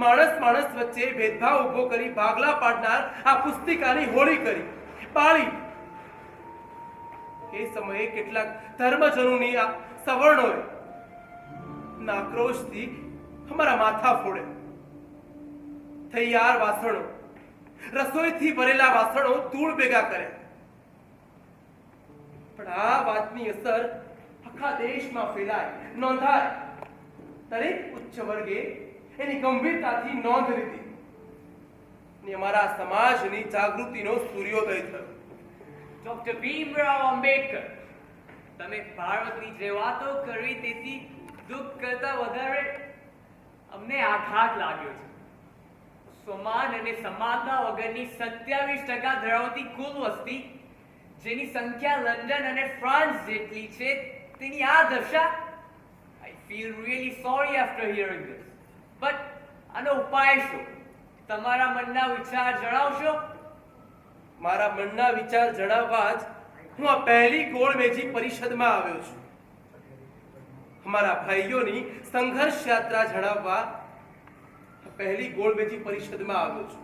માણસ વચ્ચે ભેદભાવ ઉભો કરી ભાગલા પાડનાર આ પુસ્તિકાની હોળી કરી બાળી. એ સમયે કેટલાક ધર્મજનોની આ સવર્ણોએ આક્રોશથી અમારા માથા ફોડે. તૈયાર વાસણો, રસોઈથી ભરેલા વાસણો ધૂળ ભેગા કર્યા. પણ આ વાતની અસર આખા દેશમાં ફેલાય, નોંધાય. દરેક ઉચ્ચ વર્ગે એની ગંભીરતાથી નોંધ લીધી અને અમારા સમાજની જાગૃતિનો સૂર્યોદય થયો. ડોક્ટર ભીમરાવ આંબેડકર, તમે ભારતની જે વાતો કરી તેથી દુઃખ કરતા વધારે અમને આઘાત લાગ્યો છે. સમાન અને સમાનતા વગરની 27% ધરાવતી કુલ વસ્તી, જેની સંખ્યા લંડન અને ફ્રાન્સ જેટલી છે, તેની આ દશા. I feel really sorry after hearing this. But આનો ઉપાય શું? તમારા મનના વિચાર જણાવશો? મારા મનના વિચાર જણાવવા જ હું આ પહેલી ગોળમેજી પરિષદમાં આવ્યો છું. અમારા ભાઈઓની સંઘર્ષ યાત્રા જણાવવા આ પહેલી ગોળમેજી પરિષદમાં આવ્યો છું.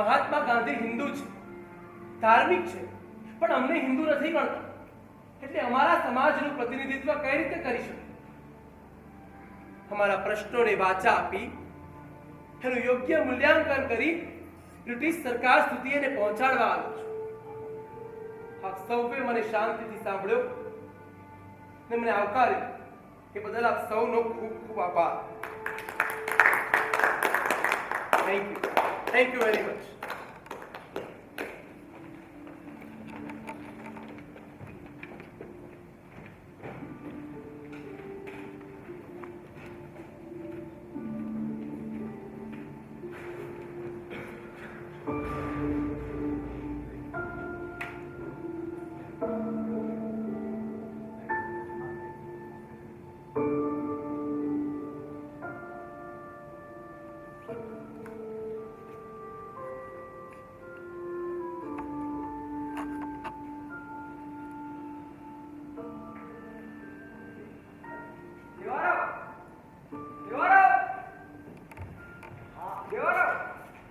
મહાત્મા ગાંધી હિન્દુ છે, ધાર્મિક છે, પણ અમને હિન્દુ નથી ગણતા. એટલે અમારા સમાજનું પ્રતિનિધિત્વ કઈ રીતે કરી શકે? અમારા પ્રશ્નોને વાચા આપી એનું યોગ્ય મૂલ્યાંકન કરી બ્રિટિશ સરકાર સુધી એને પહોંચાડવા આવ્યો છું. આપ સૌએ મને શાંતિથી સાંભળ્યો ને મને આવકાર્યો. એ બદલ આપ સૌનો ખૂબ ખૂબ આભાર. Thank you very much.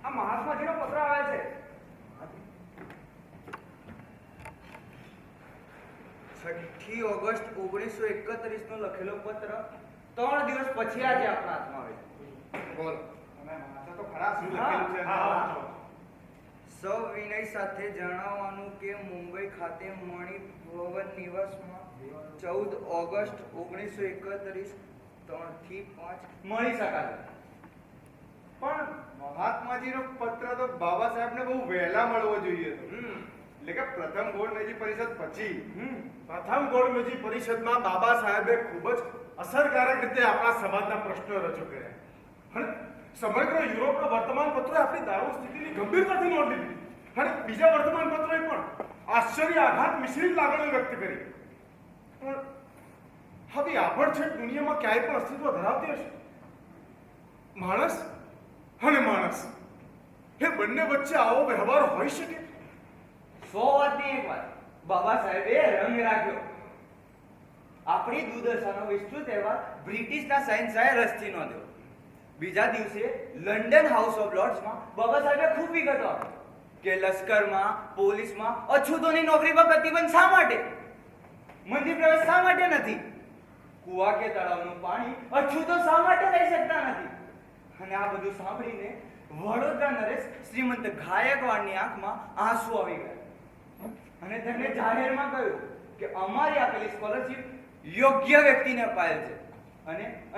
આ મહાત્માજીનો પત્ર આવે છે. છઠ્ઠી ઓગસ્ટ 1931 નો લખેલો પત્ર 3 દિવસ પછી આજે આપણા હાથમાં આવે છે. બોલ. અને વાંચો તો ખરા શું લખેલું છે? હા વાંચો. સવિનય સાથે જણાવવાનું કે મુંબઈ ખાતે મણિ ભવન નિવાસમાં 14 ઓગસ્ટ 1931 3 થી 5 મળી શકાય. પણ મહાત્માજીનો પત્ર તો બાબા સાહેબને બહુ વહેલા મળવો જોઈએ હતો. એટલે કે પ્રથમ ગોળમેજી પરિષદ પછી. પ્રથમ ગોળમેજી પરિષદમાં બાબા સાહેબે ખૂબ જ અસરકારક રીતે આપણા સમાજના પ્રશ્નો રજૂ કર્યા અને સમગ્ર યુરોપના વર્તમાન પત્રોએ આપણી દારૂ સ્થિતિની ગંભીરતાથી નોંધ લીધી અને બીજા વર્તમાન પત્રોએ પણ આશ્ચર્ય આઘાત મિશ્રિત લાગણીઓ વ્યક્ત કરી. પણ હવે આભડછેટ દુનિયામાં ક્યાંય પણ અસ્તિત્વ ધરાવતી હશે. માણસ અને માણસ એ બંને વચ્ચે આવો વ્યવહાર હોઈ શકે? 100 વાતની એક વાત બાબા સાહેબે રંગ રાખ્યો. આપણી દુર્દશાનો વિસ્તૃત અહેવાલ બ્રિટિશના શહેનશાહે રસથી નોંધ્યો. બીજા દિવસે લંડન હાઉસ ઓફ લોર્ડ્સમાં બાબા સાહેબે ખૂબ વિગતો આપી કે લશ્કરમાં, પોલીસમાં અછૂતોની નોકરી પર પ્રતિબંધ શા માટે, મંદિર પ્રવેશ શા માટે નથી, કુવા કે તળાવનું પાણી અછૂતો શા માટે લઈ શકતા નથી. અને આ બધું સાંભળીને વડોદરા નરેશ શ્રીમંત ગાયકવાડની આંખમાં આંસુ આવી ગયા અને તેમણે જાહેરમાં કહ્યું કે અમારી આપેલી સ્કોલરશિપ યોગ્ય વ્યક્તિને અપાયેલ છે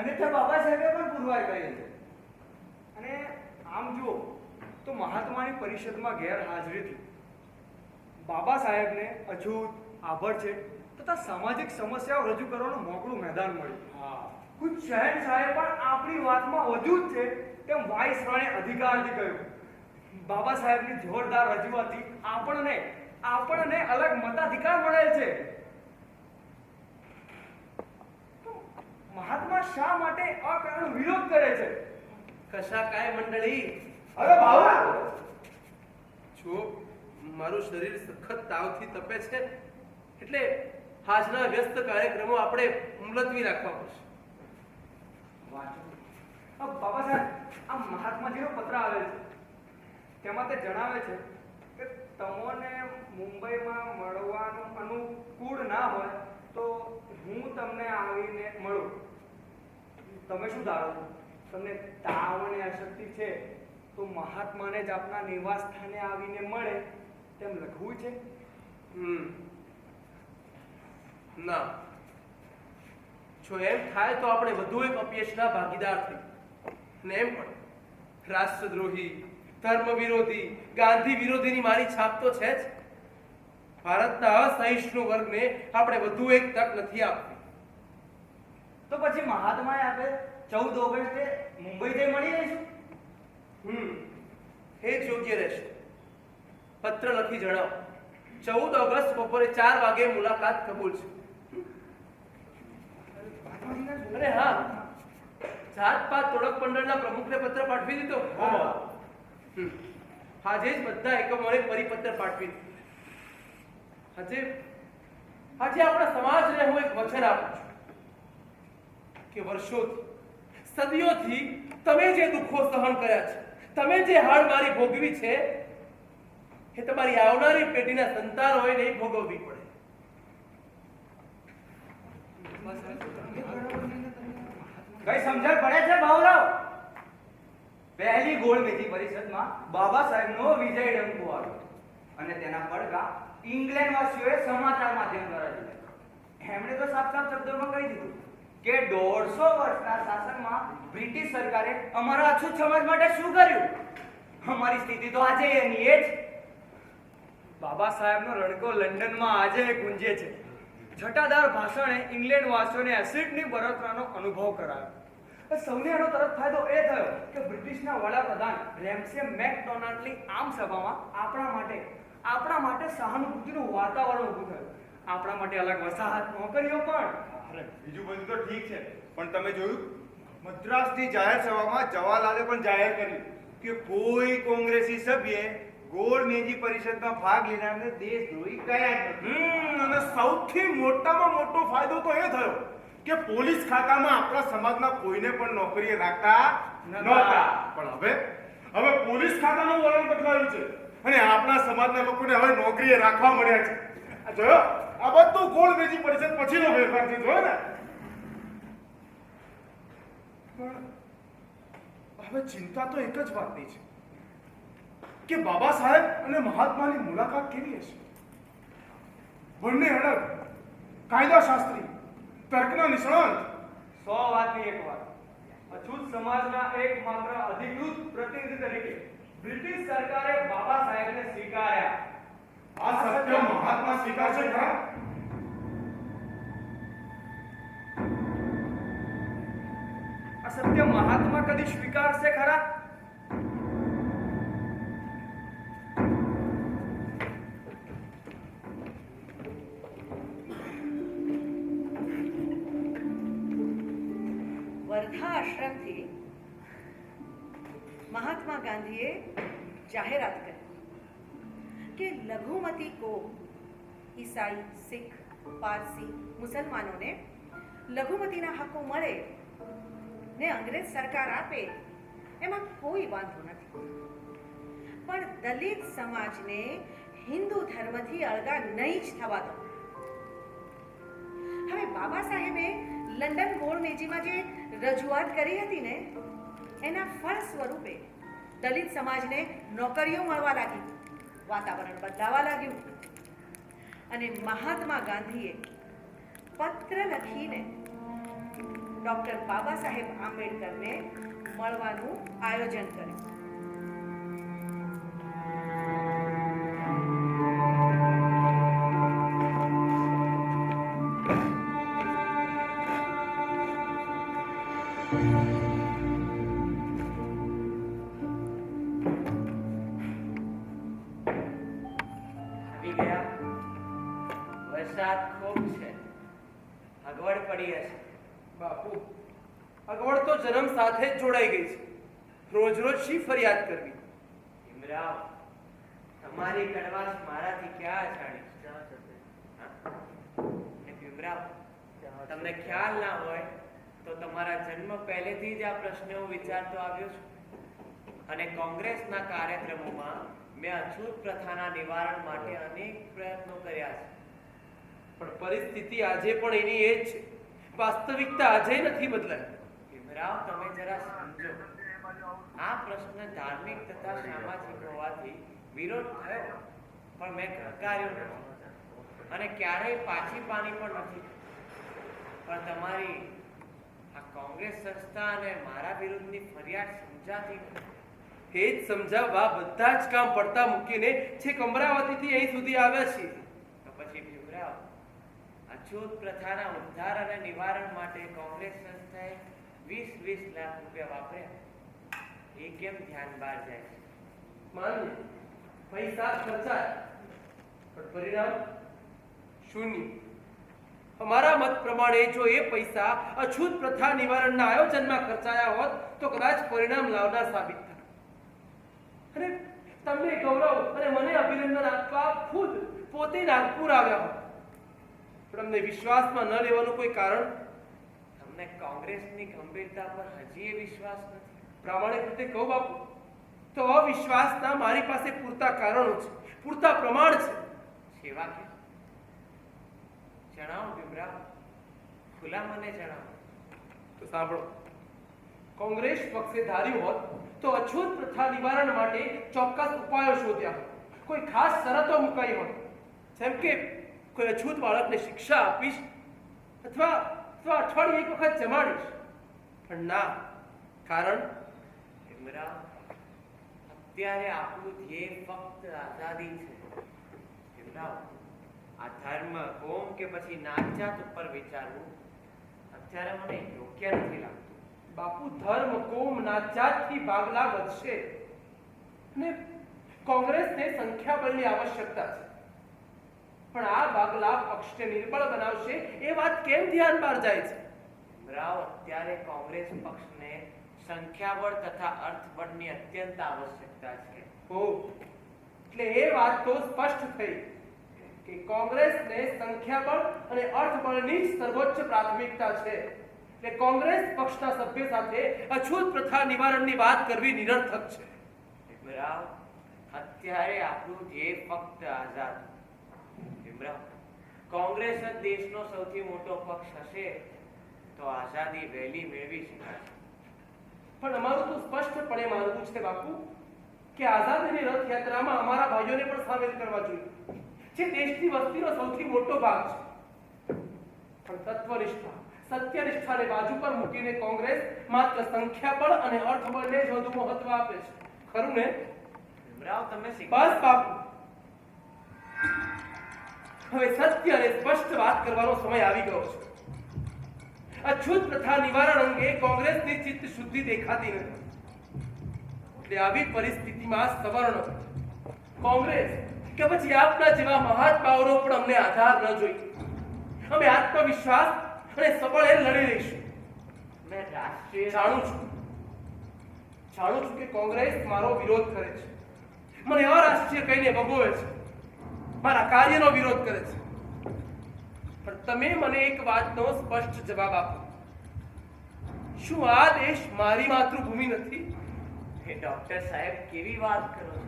અને તે બાબા સાહેબે પણ પુરવાર કરેલ છે. અને આમ જુઓ તો મહાત્માની પરિષદમાં ગેરહાજરીથી બાબા સાહેબને અછૂત, આભડછેટ તથા સામાજિક સમસ્યાઓ રજૂ કરવાનું મોકળું મેદાન મળ્યું. ખુદ શહેનશાહે પણ આપણી વાતમાં વધુ જ છે તેમ વાઇસરોયે અધિકારથી કહ્યું. બાબા સાહેબની જોરદાર રજૂઆતથી આપણને અલગ મતાધિકાર મળેલ છે. તો મહાત્મા શા માટે અકારણ વિરોધ કરે છે? કશા કાય મંડળી. અરે બાબા, જો મારું શરીર સખત તાવથી તપે છે એટલે આજના વ્યસ્ત કાર્યક્રમો આપણે મુલતવી રાખવા પડશે. બાબા સાહેબ, આ મહાત્માજીનો પત્ર આવે છે. તેમાં તે જણાવે છે કે તમોને મુંબઈમાં મળવાનું અનુકૂળ ના હોય તો હું તમને આવીને મળું. તમે શું ધારો છો? તમને તાવ અને અશક્તિ છે તો મહાત્માને જ આપના નિવાસ સ્થાને આવીને મળે તેમ લખવું છે? ના, જો એમ થાય તો આપણે વધુ એક અપયશના ભાગીદાર થઈ. ને એમ પણ રાષ્ટ્રદ્રોહી, ધર્મ વિરોધી, ગાંધી વિરોધીની મારી છાપ તો છે જ. ભારતના અસહિષ્ણુ વર્ગને આપણે વધુ એક તક નથી આપવી. તો પછી મહાત્માએ આપે 14 ઓગસ્ટે મુંબઈ જઈ મળી લઈશું. એ જ યોગ્ય રહેશે. પત્ર લખી જણાવો. 14 ઓગસ્ટ બપોરે 4 વાગે મુલાકાત કબૂલ છે. અરે હા, જાત પાત તોડક મંડળના પ્રમુખને પત્ર પાઠવી દીધો. આજે જ બધા એકમોને પરિપત્ર પાઠવી દીધો. આજે આપણા સમાજને હું એક વચન આપું છું કે વર્ષોથી, સદીઓથી તમે જે દુઃખો સહન કર્યા છે, તમે જે હાડમારી ભોગવી છે, એ તમારી આવનારી પેઢીના સંતાનોએ નહીં ભોગવવી પડે. કઈ સમજણ પડે છે ભાવરાવ? પહેલી ગોળ મેજી પરિષદમાં બાબા સાહેબનો વિજય ડંકો આવ્યો અને તેના પડઘા ઇંગ્લેન્ડ વાસીઓએ સમાચાર માધ્યમ દ્વારા દીધા. એમણે તો સાફ સાફ શબ્દોમાં કહી દીધું કે 150 વર્ષના શાસનમાં બ્રિટિશ સરકારે અમારા અછૂત સમાજ માટે શું કર્યું. અમારી સ્થિતિ તો આજે એની એ જ. બાબા સાહેબનો રણકો લંડનમાં આજે ગુંજે છે. છટાદાર ભાષણે ઇંગ્લેન્ડ વાસીઓને એસિડની બળતરાનો અનુભવ કરાયો. સૌને એનો તરત ફાયદો એ થયો કે બ્રિટિશના વડાપ્રધાન રેમ્સે મેકડોનાલ્ડની આમ સભામાં આપણા માટે સહાનુભૂતિનું વાતાવરણ ઊભું થયું. આપણા માટે અલગ વસાહત નોકરીઓ પણ. અરે બીજું બધું તો ઠીક છે, પણ તમે જોયું મદ્રાસની જાહેર સભામાં જવાહરલાલે પણ જાહેર કર્યું કે કોઈ કોંગ્રેસી સભ્યે ગોળ મેજી પરિષદમાં ભાગ લેનારને દેશદ્રોહી કયા જ નથી. અને સૌથી મોટામાં મોટો ફાયદો તો એ થયો કે પોલીસ ખાતામાં આપણા સમાજના કોઈને પણ નોકરીએ રાખતા નહોતા. પણ હવે પોલીસ ખાતાનું વલણ બદલાયું છે અને આપણા સમાજના લોકોને હવે નોકરીએ રાખવા મળ્યા છે. આ જોયો, આ બધું ગોળ મેજી પરિષદ પછીનો ફેરફાર છે, જોયો ને? પણ હવે ચિંતા તો એક જ વાતની છે કે બાબા સાહેબ અને મહાત્માની મુલાકાત કેવી હશે? બંને અડગ, કાયદાશાસ્ત્રી, તર્કના નિષ્ણાત. 100 વાતની એક વાત. અછૂત સમાજના એકમાત્ર અધિકૃત પ્રતિનિધિ તરીકે બ્રિટિશ સરકારે બાબા સાહેબને સ્વીકાર્યા. આ સત્ય મહાત્મા સ્વીકારશે ખરા? આ સત્ય મહાત્મા કદી સ્વીકારશે ખરા? વર્ધા આશ્રમથી મહાત્મા ગાંધીએ જાહેરાત કરી કે લઘુમતી કોમ ઈસાઈ, શીખ, પારસી, મુસલમાનોને લઘુમતીના હકો મળે ને અંગ્રેજ સરકાર આપે એમાં કોઈ વાંધો નથી, પણ દલિત સમાજને હિન્દુ ધર્મથી અળગા નહીં જ થવા દો. હવે બાબા સાહેબે લંડન ગોળમેજીમાં જે રજૂઆત કરી હતી ને, એના ફળ સ્વરૂપે દલિત સમાજને નોકરીઓ મળવા લાગી, વાતાવરણ બદલાવા લાગ્યું અને મહાત્મા ગાંધીએ પત્ર લખીને ડોક્ટર બાબા સાહેબ આંબેડકરને મળવાનું આયોજન કર્યું. આવી ગયા. વરસાદ ખૂબ છે, અગવડ પડી હશે. બાપુ, અગવડ તો જન્મ સાથે જ જોડાઈ ગઈ છે. રોજ રોજ શી ફરિયાદ કરવી? ભીમરાવ, તમારી કડવાશ મારાથી ક્યાં અજાણી? ને ભીમરાવ, તમને ખ્યાલ ના હોય તો તમારા જન્મ પહેલેથી જ આ પ્રશ્ન હું વિચારતો આવ્યો છું અને કોંગ્રેસના કાર્યક્રમોમાં મેં અછૂત પ્રથાના નિવારણ માટે અનેક પ્રયત્નો કર્યા છે. પણ પરિસ્થિતિ આજે પણ એની એ જ છે. વાસ્તવિકતા આજે નથી બદલાય. ભીમરાવ, તમે જરા સમજો. આ પ્રશ્ન ધાર્મિક તથા સામાજિક હોવાથી વિરોધ થયો, પણ મેં ઘરકાર્યો નથી અને ક્યારેય પાછી પાની પણ નથી. પણ તમારી આ કોંગ્રેસ સંસ્થા અને મારા વિરુદ્ધની ફરિયાદ સમજાતી નથી. એ જ સમજાવવા બધા જ કામ પડતા મૂકીને છેક અમરાવતીથી અહીં સુધી આવ્યા છીએ. તો પછી ભીમરાવ, અછૂત પ્રથાના ઉદ્ધાર અને નિવારણ માટે કોંગ્રેસ સંસ્થાએ 20-20 લાખ રૂપિયા વાપર્યા. એ કેમ ધ્યાન બહાર જાય છે? માન્ય, પૈસા ખર્ચાય પણ પરિણામ શૂન્ય. અમારા મત પ્રમાણે જો એ પૈસા અછૂત પ્રથા નિવારણના આયોજનમાં ખર્ચાયા હોત તો કદાચ પરિણામ લાવનાર સાબિત થાય. અને તમને ગૌરવ અને મને અભિનંદન આપવા ખુદ પોતે નાગપુર આવ્યા હોત, પણ અમને વિશ્વાસમાં ન લેવાનું કોઈ કારણ? તમને કોંગ્રેસની ગંભીરતા પર હજી એ વિશ્વાસ નથી? પ્રામાણિક રીતે કહું બાપુ, તો અવિશ્વાસના મારી પાસે પૂરતા કારણો છે, પૂરતા પ્રમાણ છે. સેવા કે જણાવો ભીમરાવ, ખુલ્લા મને જણાવો. તો સાંભળો, કોંગ્રેસ પક્ષે ધાર્યું હોત તો અછૂત પ્રથા નિવારણ માટે ચોક્કસ ઉપાયો શોધ્યા હોત, કોઈ ખાસ શરતો મુકાઈ હોત, જેમ કે કોઈ અછૂત બાળકને શિક્ષા આપીશ અથવા અઠવાડિયે એક વખત જમાડીશ. પણ ના, કારણ ભીમરાવ, અત્યારે આપણું ધ્યેય ફક્ત આઝાદી છે. ભીમરાવ, આ ધર્મ, કોમ કે પછી નાત-જાત ઉપર વિચારવું અત્યારે મને યોગ્ય નથી લાગતું. બાપુ, ધર્મ, કોમ, નાત-જાતથી ભાગલા વધશે ને કોંગ્રેસને સંખ્યાબળની આવશ્યકતા છે, પણ આ ભાગલા પક્ષને નિર્બળ બનાવશે એ વાત કેમ ધ્યાન બહાર જાય છે? ભીમરાવ, અત્યારે કોંગ્રેસ પક્ષને સંખ્યાબળ તથા અર્થબળની અત્યંત આવશ્યકતા છે. ઓહ, એટલે એ વાત તો સ્પષ્ટ થઈ કે કોંગ્રેસને સંખ્યાબળ અને અર્થબળની જ સર્વોચ્ચ પ્રાથમિકતા છે. એટલે કોંગ્રેસ પક્ષના સભ્ય સાથે અછૂત પ્રથા નિવારણની વાત કરવી નિરર્થક છે. ભીમરાવ, અત્યારે આપણું ધ્યેય ફક્ત આઝાદી. ભીમરાવ, કોંગ્રેસ જ દેશનો સૌથી મોટો પક્ષ હશે તો આઝાદી વહેલી મેળવી શકાશે. પણ અમારું તો સ્પષ્ટપણે માનવું છે બાપુ કે આઝાદીની રથયાત્રામાં અમારા ભાઈઓને પણ સામેલ કરવા જોઈએ, જે દેશની વસ્તીનો સૌથી મોટો ભાગ છે. પણ તત્વનિષ્ઠા, સત્યનિષ્ઠાને બાજુ પર મૂકીને કોંગ્રેસ માત્ર સંખ્યાબળ અને અર્થબળને જ વધુ મહત્વ આપે છે, ખરું ને? ભીમરાવ, તમે બસ બાપુ, હવે સત્ય અને સ્પષ્ટ વાત કરવાનો સમય આવી ગયો છે. અછૂત પ્રથા નિવારણ અંગે કોંગ્રેસની ચિત્ત શુદ્ધિ દેખાતી નથી. એટલે આવી પરિસ્થિતિમાં સવર્ણ, કોંગ્રેસ કે પછી આપના જેવા મહાત્માઓનો પણ અમને આધાર ન જોઈએ. અમે આત્મવિશ્વાસ અને સબળે લડી રહીશું. મેં રાષ્ટ્રીય જાણું છું કે કોંગ્રેસ મારો વિરોધ કરે છે, મને અરાષ્ટ્રીય કહીને ભગોવે છે, મારા કાર્યનો વિરોધ કરે છે. પણ તમે મને એક વાતનો સ્પષ્ટ જવાબ આપો, શું આ દેશ મારી માતૃભૂમિ નથી? હે ડોક્ટર સાહેબ, કેવી વાત કરો છો?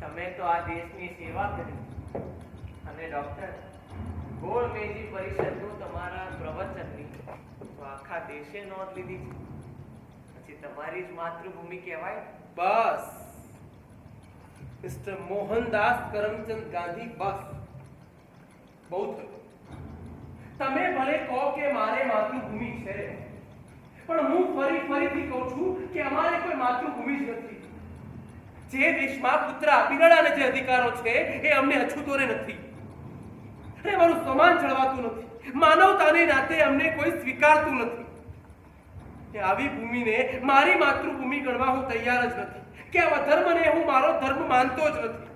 તમે તો આ દેશની સેવા કરી. અને ડોક્ટર, ગોળ મેજી પરિષદનું તમારા પ્રવચનની તો આખા દેશે નોંધ લીધી છે. પછી તમારી જ માતૃભૂમિ કહેવાય. બસ મિસ્ટર મોહનદાસ કરમચંદ ગાંધી, બસ બહુ થયું. તમે ભલે કહો કે મારે માતૃભૂમિ છે, પણ હું ફરીથી કહું છું કે અમારે કોઈ માતૃભૂમિ જ નથી. જે દેશમાં કૂતરા, બિલાડાને જે અધિકારો છે એ અમને અછૂતોને નથી. અને અમારું સમાન જળવાતું નથી, માનવતાની નાતે અમને કોઈ સ્વીકારતું નથી. આવી ભૂમિને મારી માતૃભૂમિ ગણવા હું તૈયાર જ નથી, કે આવા ધર્મને હું મારો ધર્મ માનતો જ નથી.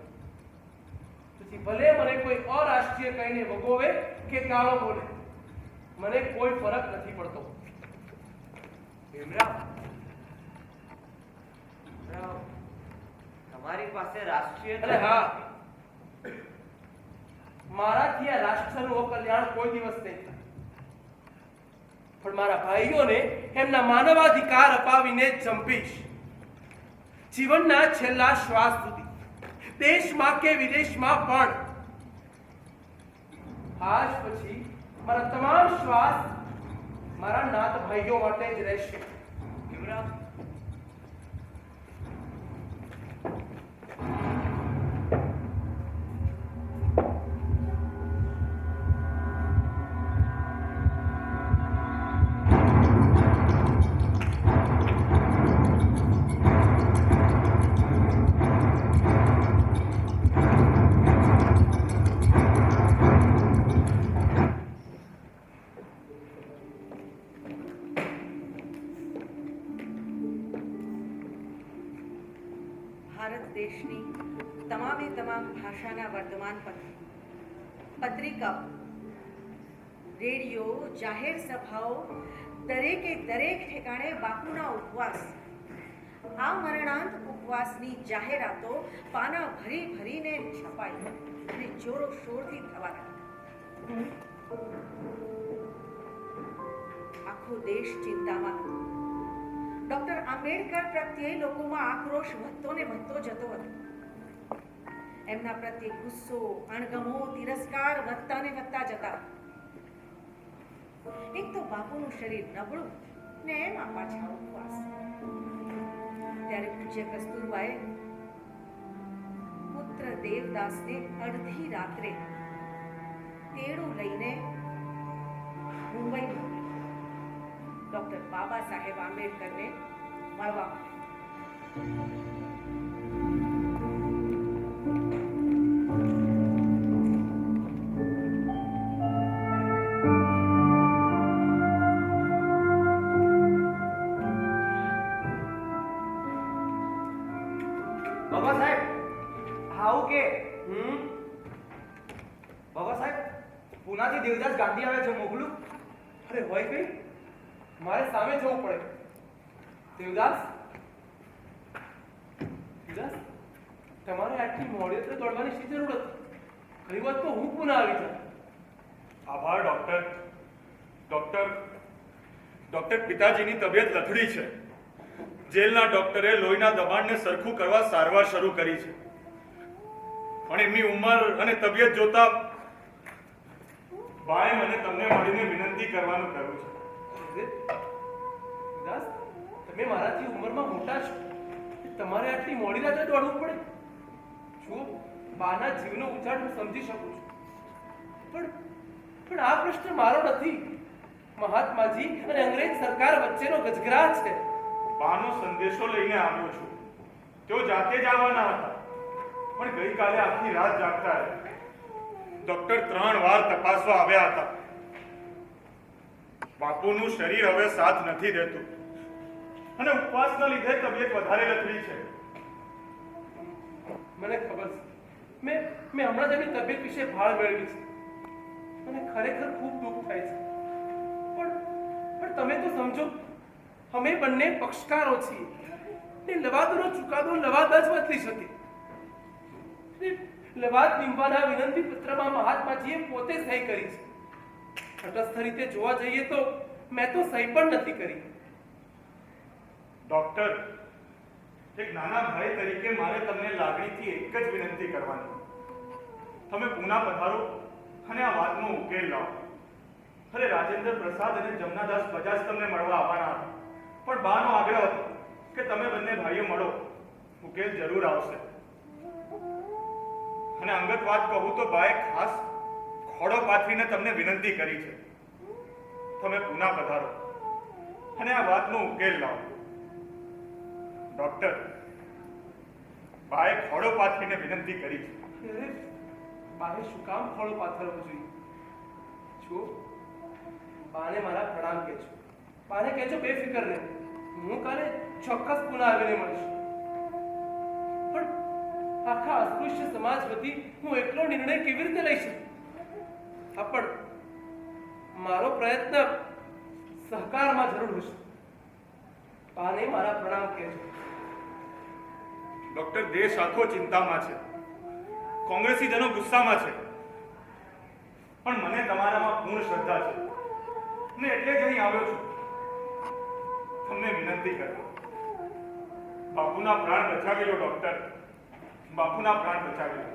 પછી ભલે મને કોઈ અરાષ્ટ્રીય કહીને વગોવે કે ગાળો બોલે, મને કોઈ ફરક નથી પડતો. ભીમરાવ, તમારી પાસે રાષ્ટ્રીય અરે હા, મારાથી આ રાષ્ટ્રનું અકલ્યાણ કોઈ દિવસ નહીં થાય, પણ મારા ભાઈઓને એમના માનવાધિકાર અપાવીને જ જંપીશ. જીવનના છેલ્લા શ્વાસ સુધી, દેશમાં કે વિદેશમાં પણ. આજ પછી મારા તમામ શ્વાસ મારા નાત ભાઈઓ માટે જ રહેશે. ભીમરાવ, ભારત દેશની તમામે તમામ ભાષાના વર્તમાન પત્રિકાઓ રેડિયો, જાહેર સભાઓ, દરેકે દરેક ઠેકાણે બાપુના ઉપવાસ, આ મરણાંત ઉપવાસની જાહેરાતો પાના ભરી ભરીને છપાઈ અને જોરો શોરથી થવા લાગી. આખો દેશ ચિંતામાં હતો. ડોક્ટર આંબેડકર પ્રત્યે લોકોમાં આક્રોશ વધતો ને વધતો જતો હતો. એમના પ્રત્યે ગુસ્સો, અણગમો, તિરસ્કાર વધતા ને વધતા જતા. એક તો બાપુનું શરીર નબળું ને એમાં પાછા ઉપવાસ. ત્યારે પૂજ્ય કસ્તુરબાએ પુત્ર દેવદાસને અડધી રાત્રે તેડું લઈને મુંબઈ મોકલ્યો ડોક્ટર બાબા સાહેબ આંબેડકરને મળવા માટે. બાબા સાહેબ આવું કે હમ બાબા સાહેબ પુનાથી દેવદાસ ગાંધી આવે છે, મોકલું? અરે હોય કઈ, મારે સામે જવું પડે. દેવદાસ, દેવદાસ, તમારે આટલી મોડી રાત્રે દોડવાની શી જરૂર હતી? ઘણી વાત તો હું પુના આવી જાઉં. આભાર ડોક્ટર. ડોક્ટર પિતાજીની તબિયત લથડી છે. જેલના ડોક્ટરે લોહીના દબાણને સરખું કરવા સારવાર શરૂ કરી છે, પણ એમની ઉંમર અને તબિયત જોતા ભાઈ મને તમને મળીને વિનંતી કરવાનું કહ્યું છે. દેવદાસ, તમે મારાથી ઉંમરમાં મોટા છો, તમારે આટલી મોડી રાત્રે દોડવું પડે? જો બાના જીવનો ઉછાળ હું સમજી શકું છું, પણ આ પ્રશ્ન મારો નથી. મહાત્માજી અને અંગ્રેજ સરકાર વચ્ચેનો ગજગરાહ છે. બાનો સંદેશો લઈને આવ્યો છું. તેઓ જાતે જ આવવાના હતા, પણ ગઈકાલે આખી રાત જાગતા રહ્યા. ડોક્ટર 3 વાર તપાસવા આવ્યા હતા. બાપુનું શરીર હવે સાથ નથી દેતું અને ઉપવાસના લીધે તબિયત વધારે લથડી છે. મને ખબર છે. મેં હમણાં જ એમની તબિયત વિશે ભાળ મેળવી છે. મને ખરેખર ખૂબ દુઃખ થાય છે. પણ તમે તો સમજો, અમે બંને પક્ષકારો છીએ. તે લવાદનો ચુકાદો લવાદ જ બદલી શકે. લવાદ નિમવાના વિનંતી પત્રમાં મહાત્માજીએ પોતે સહી કરી છે. તટસ્થ રીતે જોવા જઈએ તો મેં તો સહી પણ નથી કરી. ડોક્ટર, એક નાના ભાઈ તરીકે મારે તમને લાગણીથી એક જ વિનંતી કરવાની. તમે પુના પધારો અને આ વાતનો ઉકેલ લાવો. અરે રાજેન્દ્ર પ્રસાદ અને જમનાદાસ બજાજ તમને મળવા આવવાના હતા, પણ બાનો આગ્રહ હતો કે તમે બંને ભાઈઓ મળો, ઉકેલ જરૂર આવશે. અને અંગત વાત કહું તો બાએ ખાસ ખોડો પાથરીને તમને વિનંતી કરી છે. તમે પુના પધારો અને આ વાતનો ઉકેલ લાવો. ડોક્ટર, બાએ ખોડો પાથરીને વિનંતી કરી છે. અરે બાને શું કામ ખોળો પાથરવો જોઈએ? જો બાને મારા પ્રણામ કહેજો. બાને કહેજો બેફિકર રહે, હું કાલે ચોક્કસ પુના આવીને મળીશ. પણ આખા અસ્પૃશ્ય સમાજ વતી હું એકલો નિર્ણય કેવી રીતે લઈ શકું? હા, પણ મારો પ્રયત્ન સહકારમાં જરૂર હશે. બાને મારા પ્રણામ કહેજો. ડોક્ટર, દેશ આખો ચિંતામાં છે, કોંગ્રેસીજનો ગુસ્સામાં છે, પણ મને તમારામાં પૂર્ણ શ્રદ્ધા છે ને એટલે જ અહીં આવ્યો છું તમને વિનંતી કરો. બાપુના પ્રાણ બચાવી લો ડોક્ટર, બાપુના પ્રાણ બચાવી લો.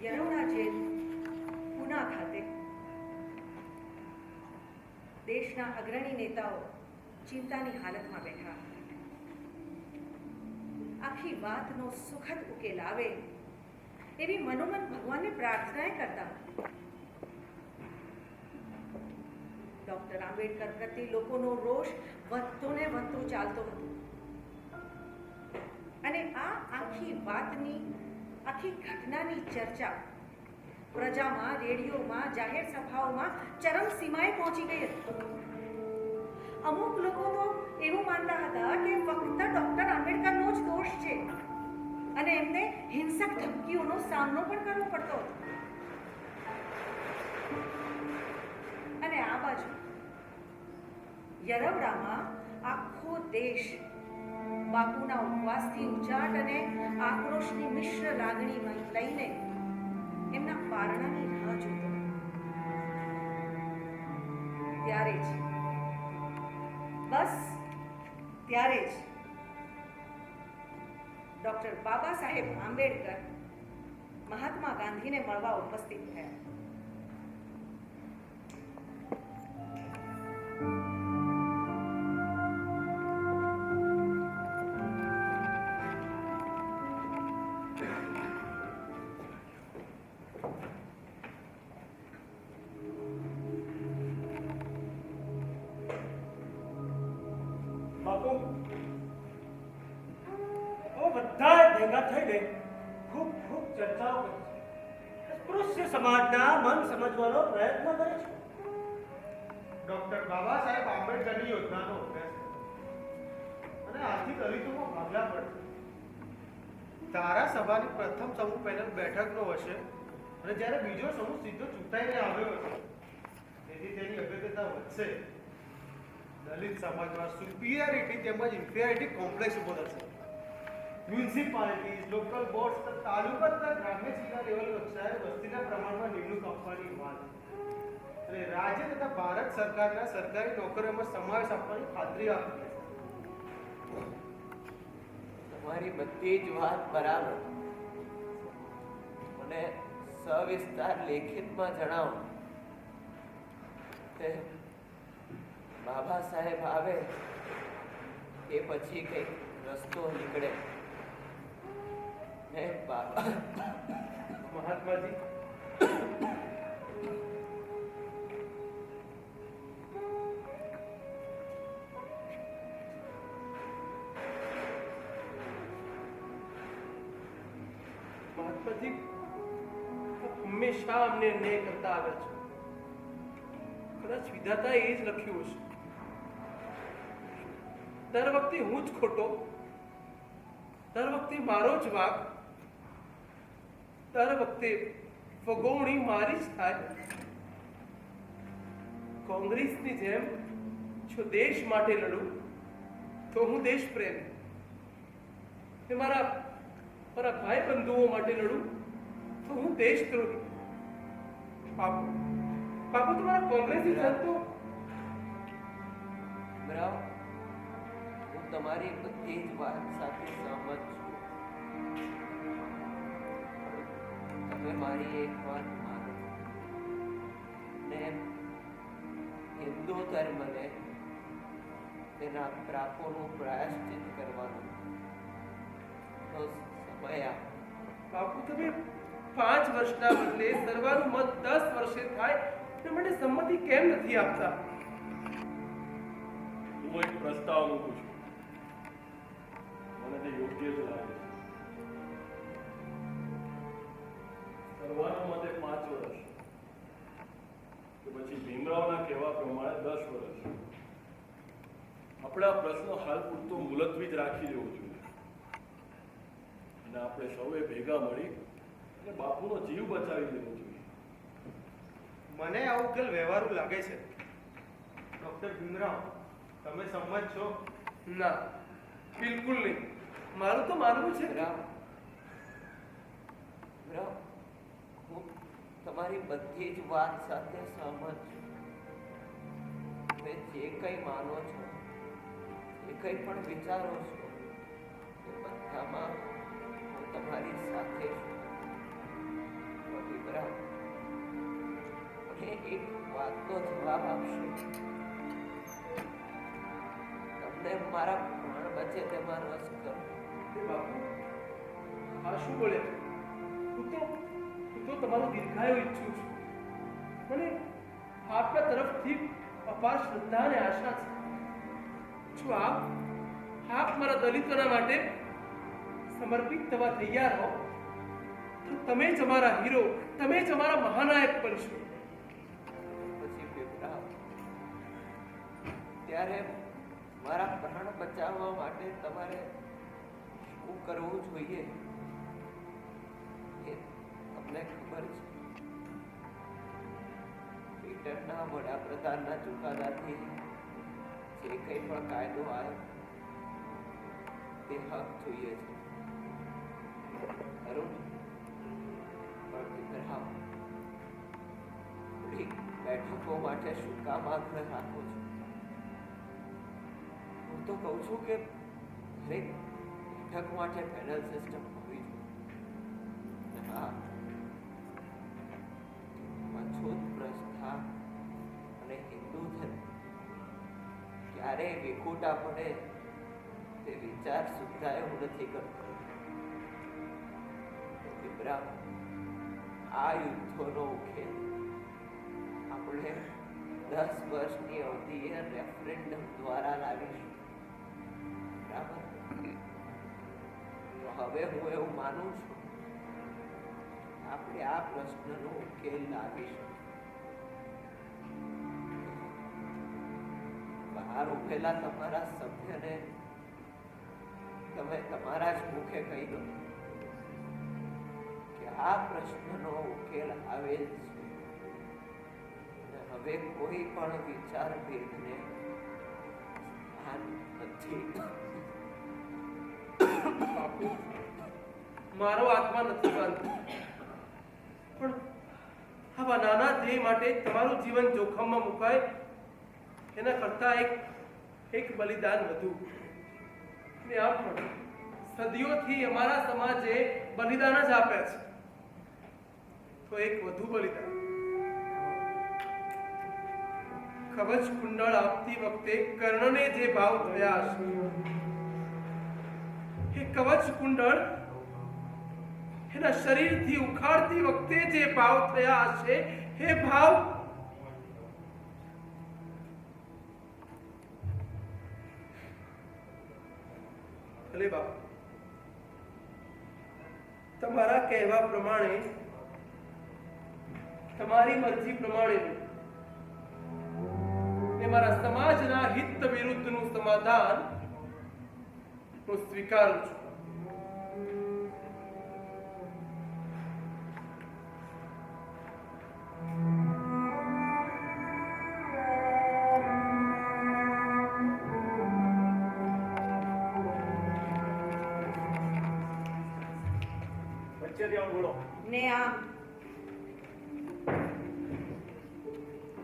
યરૌના જેલ પુના ખાતે દેશના અગ્રણી નેતાઓ ચિંતાની હાલતમાં બેઠા. આખી વાતનો સુખદ ઉકેલ આવે એવી મનોમન ભગવાનને પ્રાર્થનાએ કરતા. ડોક્ટર આંબેડકર પ્રત્યે લોકોનો રોષ વધતો ને વધતો ચાલતો હતો અને આ આખી વાતની આખી ઘટનાની ચર્ચા પ્રજામાં, રેડિયોમાં, જાહેર સભાઓમાં ચરમસીમાએ પહોંચી ગઈ હતી. અમુક લોકો તો એવું માનતા હતા કે ફક્ત ડોક્ટર આંબેડકરનો જ દોષ છે અને એમને હિંસક ધમકીઓનો સામનો પણ કરવો પડતો હતો. અને આ બાજુ યરવડામાં આખો દેશ બાપુના ઉપવાસથી ઉચાટ અને આક્રોશની મિશ્ર લાગણી લઈને એમના પારણાની રાહ જોતો. ત્યારે જ બસ ત્યારે જ ડોક્ટર બાબા સાહેબ આંબેડકર મહાત્મા ગાંધીને મળવા ઉપસ્થિત થયા. બાપુ, ઓ બધા ભેગા થઈને ખૂબ ખૂબ ચર્ચાઓ કરી છે. સ્પૃશ્ય સમાજના મન સમજવાનો પ્રયત્ન કરે છે. ડોક્ટર બાબા સાહેબ આંબેડકરની યોજનાનો અભ્યાસ અને આર્થિક દલિતોમાં ભાગલા પડશે. ધારાસભાની પ્રથમ સમૂહ પેનલ બેઠકનો હશે અને જ્યારે બીજો સમૂહ સીધો ચૂંટાઈને આવ્યો હશે, તેથી તેની અગત્યતા વધશે. દલિત સમાજમાં સુપિરિયરિટી તેમજ ઇન્ફિરિયરિટી કોમ્પ્લેક્સ ઉભો થશે. મ્યુનિસિપાલિટી, લોકલ બોર્ડ્સ, તાલુકા તથા ગ્રામ્ય જિલ્લા લેવલ કક્ષાએ વસ્તીના પ્રમાણમાં નિમણૂક આપવાની વાત અને રાજ્ય તથા ભારત સરકારના સરકારી નોકરીઓમાં સમાવેશ આપવાની ખાતરી આપી. તમારી બધી જ વાત બરાબર. મને સવિસ્તાર લેખિતમાં જણાવો તે બાબા સાહેબ આવે એ પછી કંઈક રસ્તો નીકળે ને બાબા મહાત્માજી, મહાત્માજી હંમેશા અમને ન્યાય કરતા આવ્યા છો. કદાચ વિધાતાએ એ જ લખ્યું હશે. દર વખતે હું જ ખોટો, દર વખતે મારો જ વાંક, દર વખતે વગોવણી મારી જ થાય. કોંગ્રેસની જેમ જો દેશ માટે લડું તો હું દેશ પ્રેમી, મારા ભાઈ બંધુઓ માટે લડું તો હું દેશદ્રોહી. બાપુ, તમારા કોંગ્રેસી સંતો બરાબર, હું તમારી બધી જ વાત સાથે સહમત છું. તમે મારી એક વાત માનો ને હિન્દુ ધર્મને તેના પાપોનું પ્રાયશ્ચિત કરવાનો તો સમય આપો. બાપુ, તમે 5 વર્ષના બદલે સર્વાનુમત 10 વર્ષે થાય તે માટે સંમતિ કેમ નથી આપતા? હું એક પ્રસ્તાવ મૂકું છું. મને તે યોગ્ય જ લાગે છે. સર્વાનુમતે 5 વર્ષ કે પછી ભીમરાવના કહેવા પ્રમાણે 10 વર્ષ આપણે આ પ્રશ્ન હાલ પૂરતો મુલતવી જ રાખી દેવો જોઈએ અને આપણે સૌએ ભેગા મળી અને બાપુનો જીવ બચાવી દેવો જોઈએ. મને આ ઉકેલ વ્યવહારુ લાગે છે. ડોક્ટર ભીમરાવ, તમે સંમત છો? ના, બિલકુલ નહીં. મારું તો માનવું છે. બરાબર, હું તમારી બધી જ વાત સાથે સહમત છું. તમે જે કંઈ માનો છો, જે કંઈ પણ વિચારો છો, એ બધામાં હું તમારી સાથે છું. બરાબર, મને એક વાતનો જવાબ આપશો? તમને મારા પ્રાણ બચે તેમાં રસ કરો. બાપુ, આ શું બોલે? હું તો તમારો દીર્ઘાયુ ઈચ્છું છું. મને આપના તરફથી અપાર શ્રદ્ધા અને આશા છે. જો આપ મારા દલિતોના માટે સમર્પિત થવા તૈયાર હો તો તમે જ અમારા હીરો, તમે જ અમારા મહાનાયક બનશો. પછી ભીમરાવ, ત્યારે મારા પ્રાણ બચાવવા માટે તમારે શું કરવું જોઈએ એ તમને ખબર છે? બ્રિટનના વડાપ્રધાનના ચુકાદાથી જે કંઈ પણ કાયદો આવ્યો તે હક જોઈએ છે. ખરું ને? પણ ભીમરાવ, થોડી બેઠકો માટે શું કામ આગ્રહ રાખો છો? હું તો કહું છું કે દરેક બેઠક માટે પેનલ સિસ્ટમ હોવી જોઈએ. હા, અછૂત પ્રસ્થા અને હિન્દુ ધર્મ ક્યારેય વિખૂટા પડે તે વિચાર સુદ્ધા હું નથી કરતો. ભીમરાવ, આ યુદ્ધોનો ઉકેલ આપણે 10 વર્ષની અવધિએ રેફરન્ડમ દ્વારા લાવીશું. બરાબર? તો હવે હું એવું માનું છું આપણે આ પ્રશ્નનો ઉકેલ લાવીશું. બહાર ઉભેલા તમારા સભ્યને તમે તમારા જ મુખે કહી દો કે આ પ્રશ્નનો ઉકેલ આવે જ છે. હવે કોઈ પણ વિચાર ભેદને સ્થાન નથી. બાપુ, મારો આત્મા નથી માનતો, પણ આવા નાના ધ્યેય માટે તમારું જીવન જોખમમાં મુકાય એના કરતા એક બલિદાન વધુ. ને આમ પણ સદીઓથી અમારા સમાજે બલિદાન જ આપ્યા છે, તો એક વધુ બલિદાન. કવચ કુંડળ આપતી વખતે કર્ણને જે ભાવ થયા હશે, એ કવચ કુંડળ એના શરીરથી ઉખાડતી વખતે જે ભાવ થયા હશે, એ ભાવ ભલે બાપુ, તમારા કહેવા પ્રમાણે, તમારી મરજી પ્રમાણે મારા સમાજના હિત વિરુદ્ધનું સમાધાન હું સ્વીકારું છું. વચ્ચેથી આમ બોલો. ને આમ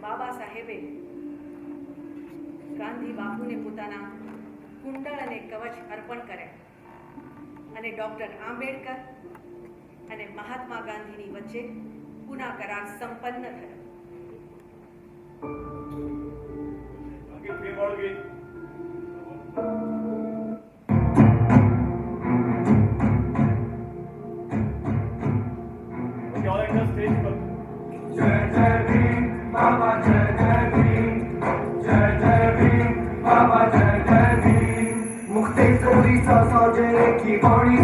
બાબા સાહેબે ગાંધી બાપુને પોતાના કુંડળ અને કવચ અર્પણ કર્યા અને ડોક્ટર આંબેડકર અને મહાત્મા ગાંધીની વચ્ચે પુના કરાર સંપન્ન થયો. બાકી પ્રેમ વાળું ગીત. Okay, all right, just stage પર. जय जय भीम बाबा, जय जय भीम, जय जय भीम बाबा, जय जय भीम. मुक्ति चोरी सा साजे की वाणी